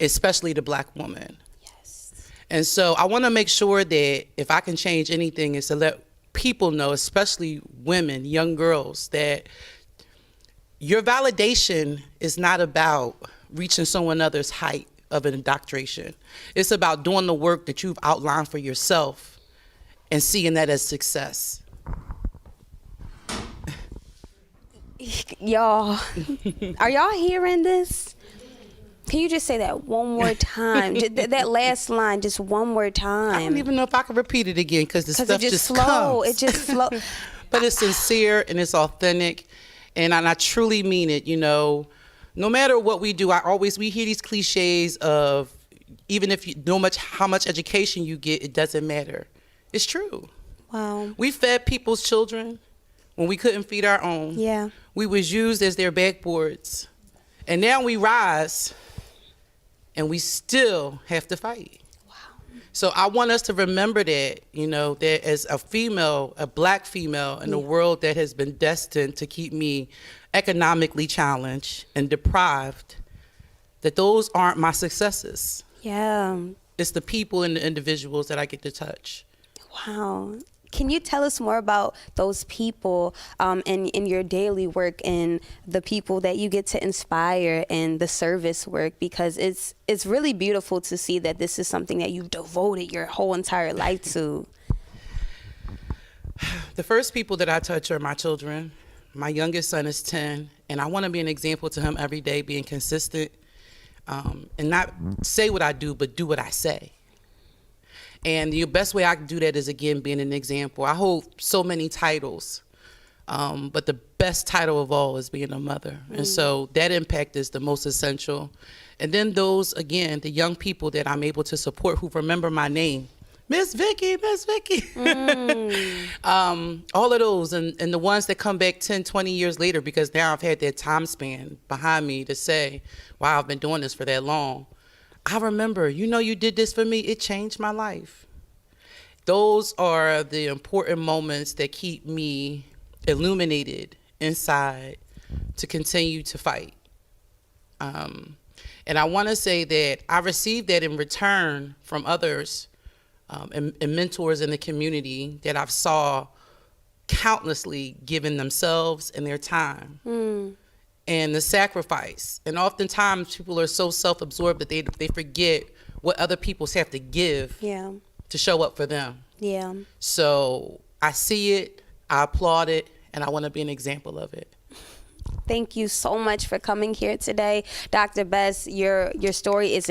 especially the Black woman. And so I want to make sure that if I can change anything, is to let people know, especially women, young girls, that your validation is not about reaching someone else's height of an indoctrination. It's about doing the work that you've outlined for yourself and seeing that as success. Y'all, are y'all hearing this? Can you just say that one more time? That last line, just one more time. I don't even know if I can repeat it again because the stuff it just slow. comes. It just flow. But it's sincere and it's authentic, and I truly mean it. You know, no matter what we do, we hear these cliches of even if you know how much education you get, it doesn't matter. It's true. Wow. We fed people's children when we couldn't feed our own. Yeah. We was used as their backboards, and now we rise, and we still have to fight. Wow. So I want us to remember that, you know, that as a female, a black female in a world that has been destined to keep me economically challenged and deprived, that those aren't my successes. Yeah. It's the people and the individuals that I get to touch. Wow. Can you tell us more about those people in your daily work and the people that you get to inspire and the service work? Because it's really beautiful to see that this is something that you've devoted your whole entire life to. The first people that I touch are my children. My youngest son is 10, and I want to be an example to him every day, being consistent and not say what I do, but do what I say. And the best way I can do that is, again, being an example. I hold so many titles, but the best title of all is being a mother. And so that impact is the most essential. And then those, again, the young people that I'm able to support who remember my name. Miss Vicky, Miss Vicky. All of those, and the ones that come back 10, 20 years later, because now I've had that time span behind me to say, wow, I've been doing this for that long. I remember, you know, you did this for me. It changed my life. Those are the important moments that keep me illuminated inside to continue to fight. And I want to say that I received that in return from others and mentors in the community that I've saw countlessly giving themselves and their time. And the sacrifice. And oftentimes people are so self-absorbed that they forget what other people have to give to show up for them. Yeah. So I see it, I applaud it, and I want to be an example of it. Thank you so much for coming here today. Dr. Bess, your story is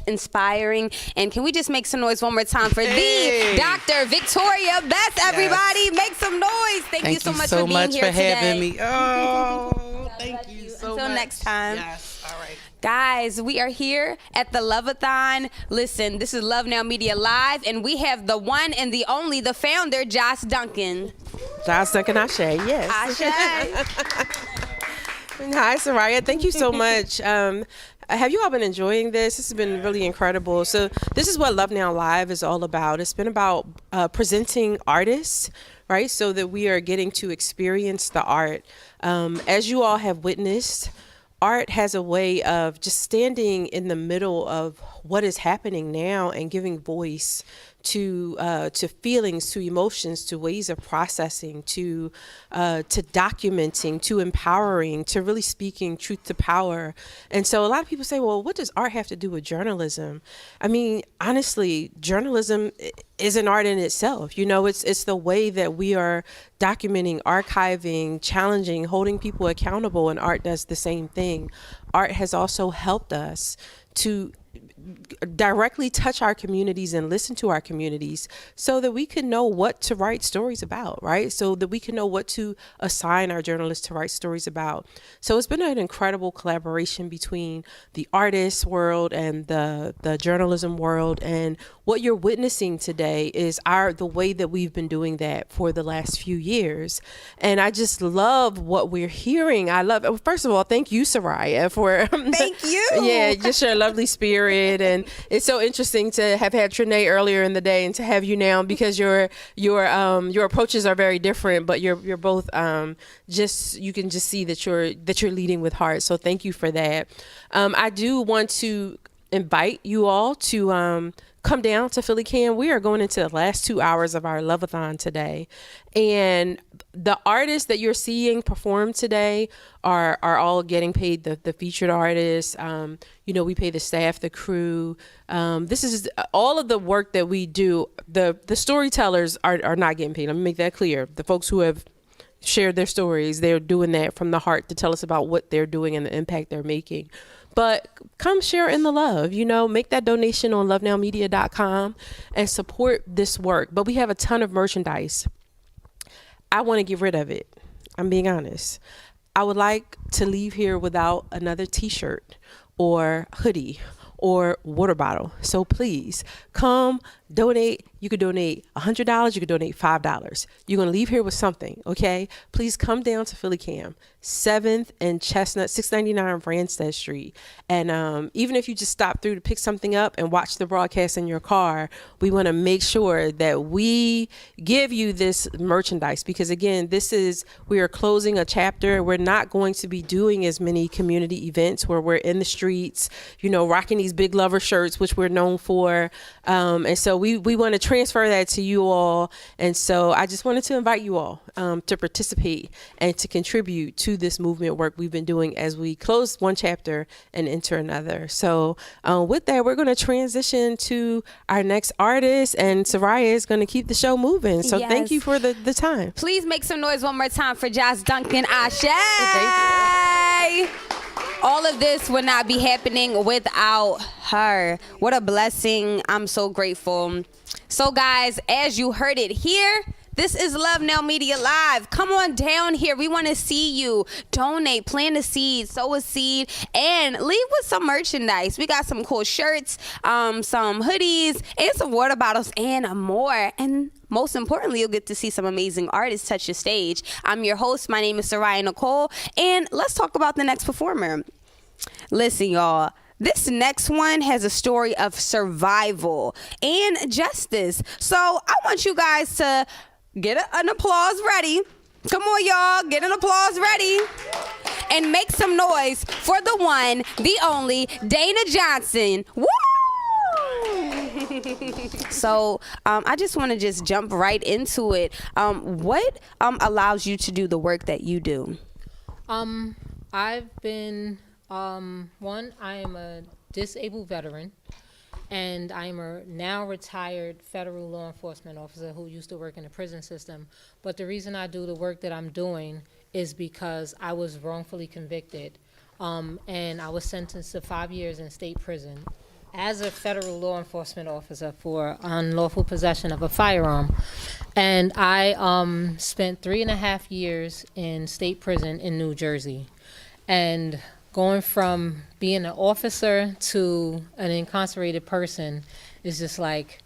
inspiring. And can we just make some noise one more time for the Dr. Victoria Bess, everybody? Yes. Make some noise. Thank you so much for being here today. Thank you so much for having me. Oh, thank you so much. Until next time. Yes, all right. Guys, we are here at the Love-a-thon. Listen, this is Love Now Media Live, and we have the one and the only, the founder, Josh Duncan. Josh Duncan Ashe, yes. Ashe. Hi, Soraya. Thank you so much. Have you all been enjoying this? This has been really incredible. So this is what Love Now Live is all about. It's been about presenting artists, right? So that we are getting to experience the art. As you all have witnessed, art has a way of just standing in the middle of what is happening now and giving voice to feelings, to emotions, to ways of processing, to documenting, to empowering, to really speaking truth to power. And so a lot of people say, well, what does art have to do with journalism? I mean, honestly, journalism is an art in itself. You know, it's the way that we are documenting, archiving, challenging, holding people accountable, and art does the same thing. Art has also helped us to directly touch our communities and listen to our communities so that we can know what to write stories about, right? So that we can know what to assign our journalists to write stories about. So it's been an incredible collaboration between the artist world and the journalism world. And what you're witnessing today is the way that we've been doing that for the last few years. And I just love what we're hearing. First of all, thank you, Soraya, for thank you. Yeah, just your lovely spirit. And it's so interesting to have had Trinae earlier in the day and to have you now, because your approaches are very different, but you're both you can just see that you're leading with heart. So thank you for that. I do want to invite you all to come down to Philly Cam. We are going into the last 2 hours of our Love-a-thon today. And the artists that you're seeing perform today are all getting paid, the featured artists. We pay the staff, the crew. This is all of the work that we do. The storytellers are not getting paid. Let me make that clear. The folks who have shared their stories, they're doing that from the heart to tell us about what they're doing and the impact they're making. But come share in the love, make that donation on lovenowmedia.com and support this work. But we have a ton of merchandise. I want to get rid of it. I'm being honest. I would like to leave here without another t-shirt or hoodie or water bottle. So please come donate. You could donate $100. You could donate $5. You're going to leave here with something, okay? Please come down to Philly Cam, 7th and Chestnut, 699 Branstad Street. And even if you just stop through to pick something up and watch the broadcast in your car, we want to make sure that we give you this merchandise because, again, we are closing a chapter. We're not going to be doing as many community events where we're in the streets, rocking these big lover shirts, which we're known for. And so we want to transfer that to you all. And so I just wanted to invite you all to participate and to contribute to this movement work we've been doing as we close one chapter and enter another. So with that, we're going to transition to our next artist, and Soraya is going to keep the show moving. So Thank you for the time. Please make some noise one more time for Josh Duncan Ashe. Thank you. All of this would not be happening without her. What a blessing. I'm so grateful. So guys, as you heard it here, this is Love Now Media Live. Come on down here. We want to see you. Donate, plant a seed, sow a seed, and leave with some merchandise. We got some cool shirts, some hoodies, and some water bottles, and more. And most importantly, you'll get to see some amazing artists touch the stage. I'm your host. My name is Soraya Nicole, and let's talk about the next performer. Listen, y'all. This next one has a story of survival and justice. So I want you guys to get an applause ready. Come on, y'all. Get an applause ready. And make some noise for the one, the only, Dana Johnson. Woo! So I just want to just jump right into it. What allows you to do the work that you do? I've been, I am a disabled veteran. And I'm a now retired federal law enforcement officer who used to work in the prison system. But the reason I do the work that I'm doing is because I was wrongfully convicted. And I was sentenced to 5 years in state prison as a federal law enforcement officer for unlawful possession of a firearm. And I spent 3.5 years in state prison in New Jersey. And going from being an officer to an incarcerated person is just like,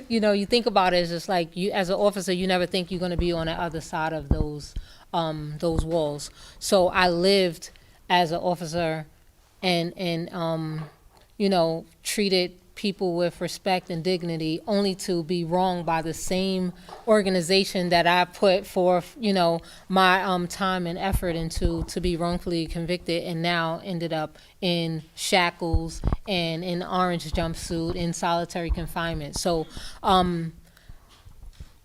you think about it, it's just like you, as an officer, you never think you're going to be on the other side of those walls. So I lived as an officer and treated people with respect and dignity, only to be wronged by the same organization that I put forth, my time and effort into, to be wrongfully convicted, and now ended up in shackles and in orange jumpsuit in solitary confinement. So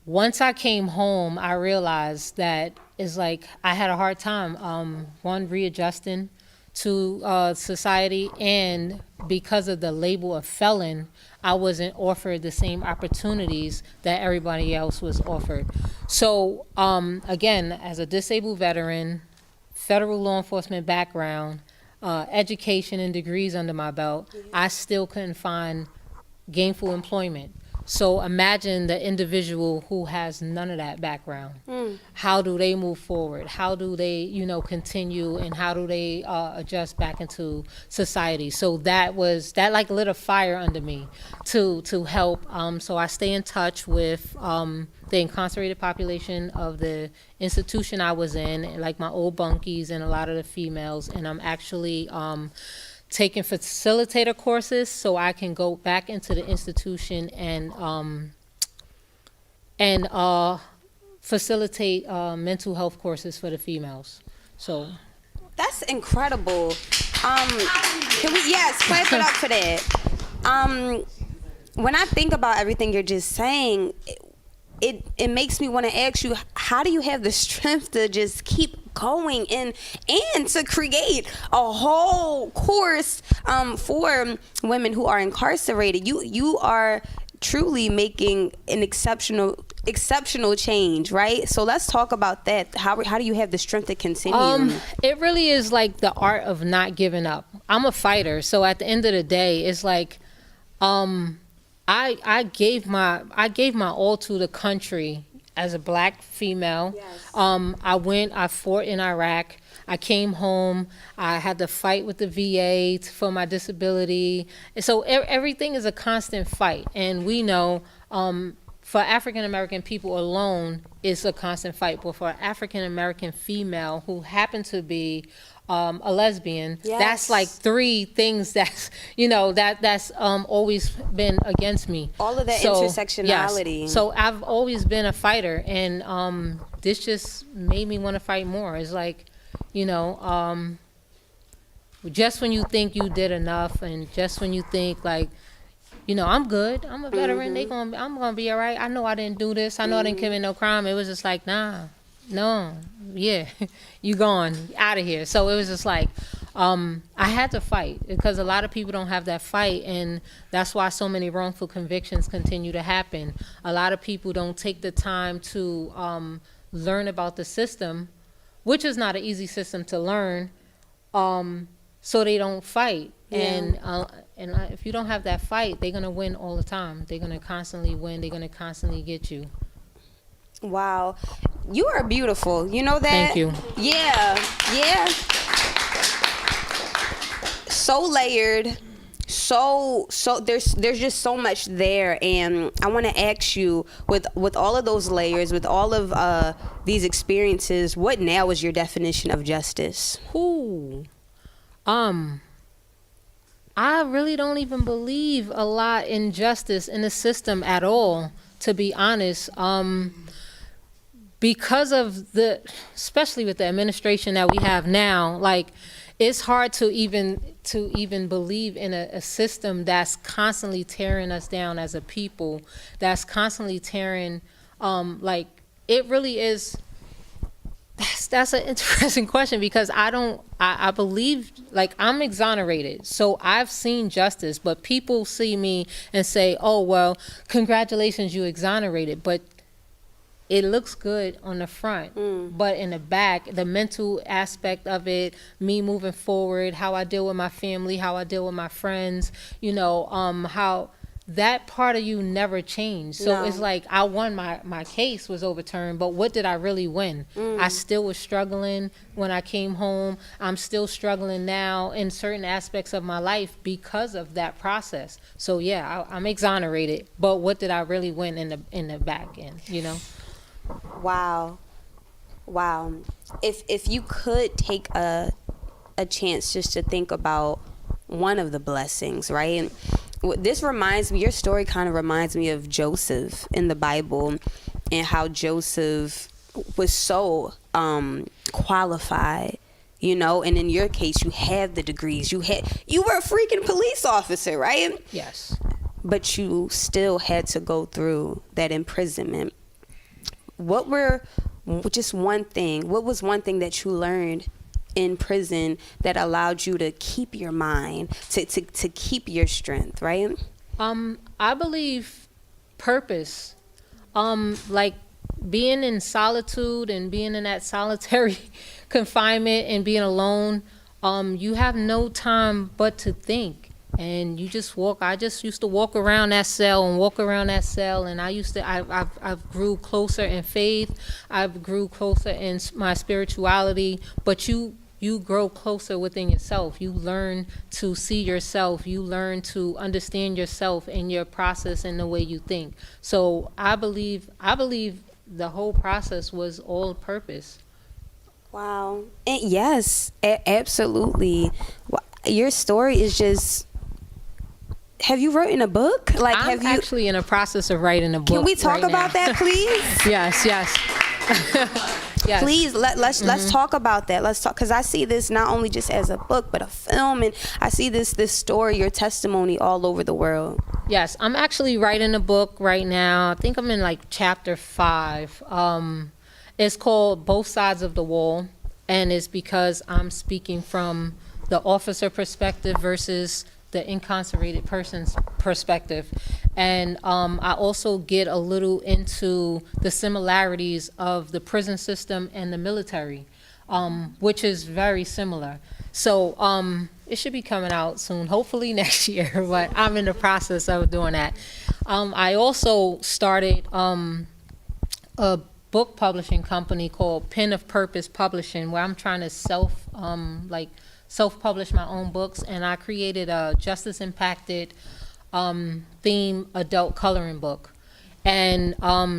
once I came home, I realized that it's like I had a hard time, readjusting to society, and because of the label of felon, I wasn't offered the same opportunities that everybody else was offered. So again, as a disabled veteran, federal law enforcement background, education and degrees under my belt, I still couldn't find gainful employment. So imagine the individual who has none of that background. How do they move forward? How do they, continue, and how do they adjust back into society? So that like lit a fire under me to help. So I stay in touch with the incarcerated population of the institution I was in, like my old bunkies and a lot of the females, and I'm actually taking facilitator courses so I can go back into the institution and facilitate mental health courses for the females. So that's incredible. Can we clap it up for that. when I think about everything you're just saying, it makes me want to ask you, how do you have the strength to just keep going and to create a whole course for women who are incarcerated? You are truly making an exceptional change, right? So let's talk about that. How do you have the strength to continue? It really is like the art of not giving up. I'm a fighter, so at the end of the day, it's like I gave my all to the country as a black female. Yes. I fought in Iraq. I came home. I had to fight with the VA for my disability. And so everything is a constant fight. And we know for African American people alone, it's a constant fight. But for an African American female who happened to be a lesbian, Yes. that's like 3 things that's that's always been against me. All of that intersectionality. Yes. So I've always been a fighter, and this just made me want to fight more. It's like, just when you think you did enough, and just when you think like, I'm good, I'm a veteran, I'm gonna be all right. I know I didn't do this. I know I didn't commit no crime. It was just like, no, yeah, you gone out of here. So it was just like, I had to fight, because a lot of people don't have that fight, and that's why so many wrongful convictions continue to happen. A lot of people don't take the time to learn about the system, which is not an easy system to learn, so they don't fight. Yeah. And if you don't have that fight, they're gonna win all the time. They're gonna constantly win. They're gonna constantly get you. Wow, you are beautiful. You know that? Thank you. Yeah. So layered. So there's just so much there, and I want to ask you, with all of those layers, with all of these experiences, what now is your definition of justice? I really don't even believe a lot in justice in the system at all, to be honest. Because of especially with the administration that we have now, like, it's hard to even believe in a system that's constantly tearing us down as a people, that's constantly tearing, like, it really is. That's an interesting question, because I believe, like, I'm exonerated, so I've seen justice, but people see me and say, oh, well, congratulations, you exonerated, but it looks good on the front, but in the back, the mental aspect of it, me moving forward, how I deal with my family, how I deal with my friends, how that part of you never changed. So No. it's like, I won, my case was overturned, but what did I really win? I still was struggling when I came home. I'm still struggling now in certain aspects of my life because of that process. So yeah, I'm exonerated, but what did I really win in the back end, Wow. If you could take a chance just to think about one of the blessings, right? This reminds me, your story kind of reminds me of Joseph in the Bible, and how Joseph was so qualified, and in your case, you have the degrees. You were a freaking police officer, right? Yes. But you still had to go through that imprisonment. What was one thing that you learned in prison that allowed you to keep your mind, to keep your strength, right? I believe purpose. Like, being in solitude and being in that solitary confinement and being alone, you have no time but to think. And you just walk. I just used to walk around that cell, and I've grew closer in faith. I've grew closer in my spirituality. But you grow closer within yourself. You learn to see yourself. You learn to understand yourself and your process and the way you think. So I believe the whole process was all purpose. Wow. And yes, absolutely. Your story is just. Have you written a book? Like, I'm actually in a process of writing a book. Can we talk right about now. that, please? Yes. Yes. Please let's talk about that. Let's talk, because I see this not only just as a book but a film, and I see this story, your testimony, all over the world. Yes, I'm actually writing a book right now. I think I'm in like chapter 5. It's called Both Sides of the Wall, and it's because I'm speaking from the officer perspective versus the incarcerated person's perspective. And I also get a little into the similarities of the prison system and the military, which is very similar. So it should be coming out soon, hopefully next year, but I'm in the process of doing that. I also started a book publishing company called Pen of Purpose Publishing, where I'm trying to self-publish my own books, and I created a justice impacted theme adult coloring book. And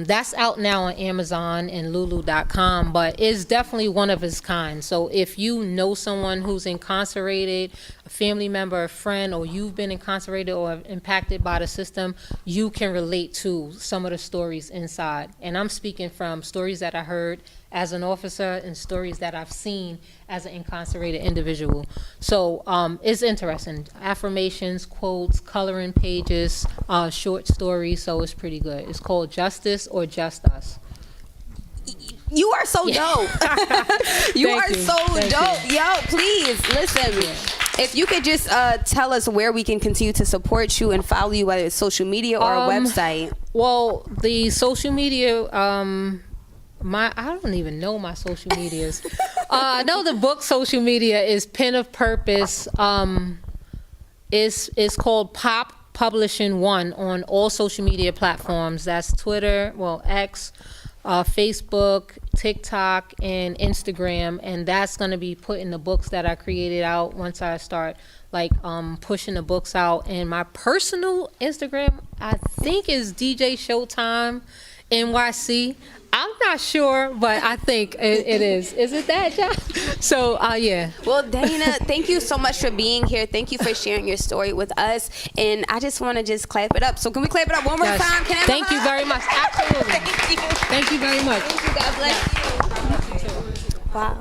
that's out now on Amazon and Lulu.com, but it's definitely one of its kind. So if you know someone who's incarcerated, a family member, a friend, or you've been incarcerated or impacted by the system, you can relate to some of the stories inside. And I'm speaking from stories that I heard as an officer and stories that I've seen as an incarcerated individual. So it's interesting. Affirmations, quotes, coloring pages, short stories, so it's pretty good. It's called Justice or Just Us. You are so dope. You are so dope. Yo, please, listen. If you could just tell us where we can continue to support you and follow you, whether it's social media or a website. Well, the social media, I don't even know my social medias. I know the book social media is Pen of Purpose. It's called Pop Publishing 1 on all social media platforms. That's Twitter, X, Facebook, TikTok, and Instagram. And that's going to be putting the books that I created out once I start pushing the books out. And my personal Instagram, I think, is DJ Showtime NYC. I'm not sure, but I think it is. Is it that, John? So, yeah. Well, Dana, thank you so much for being here. Thank you for sharing your story with us. And I just want to just clap it up. So can we clap it up one more time? Can I Thank you very much. Absolutely. Thank you. Thank you very much. Thank you. God bless you. Wow.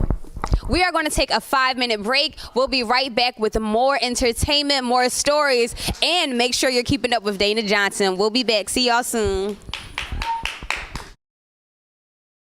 We are going to take a 5-minute break. We'll be right back with more entertainment, more stories, and make sure you're keeping up with Dana Johnson. We'll be back. See y'all soon.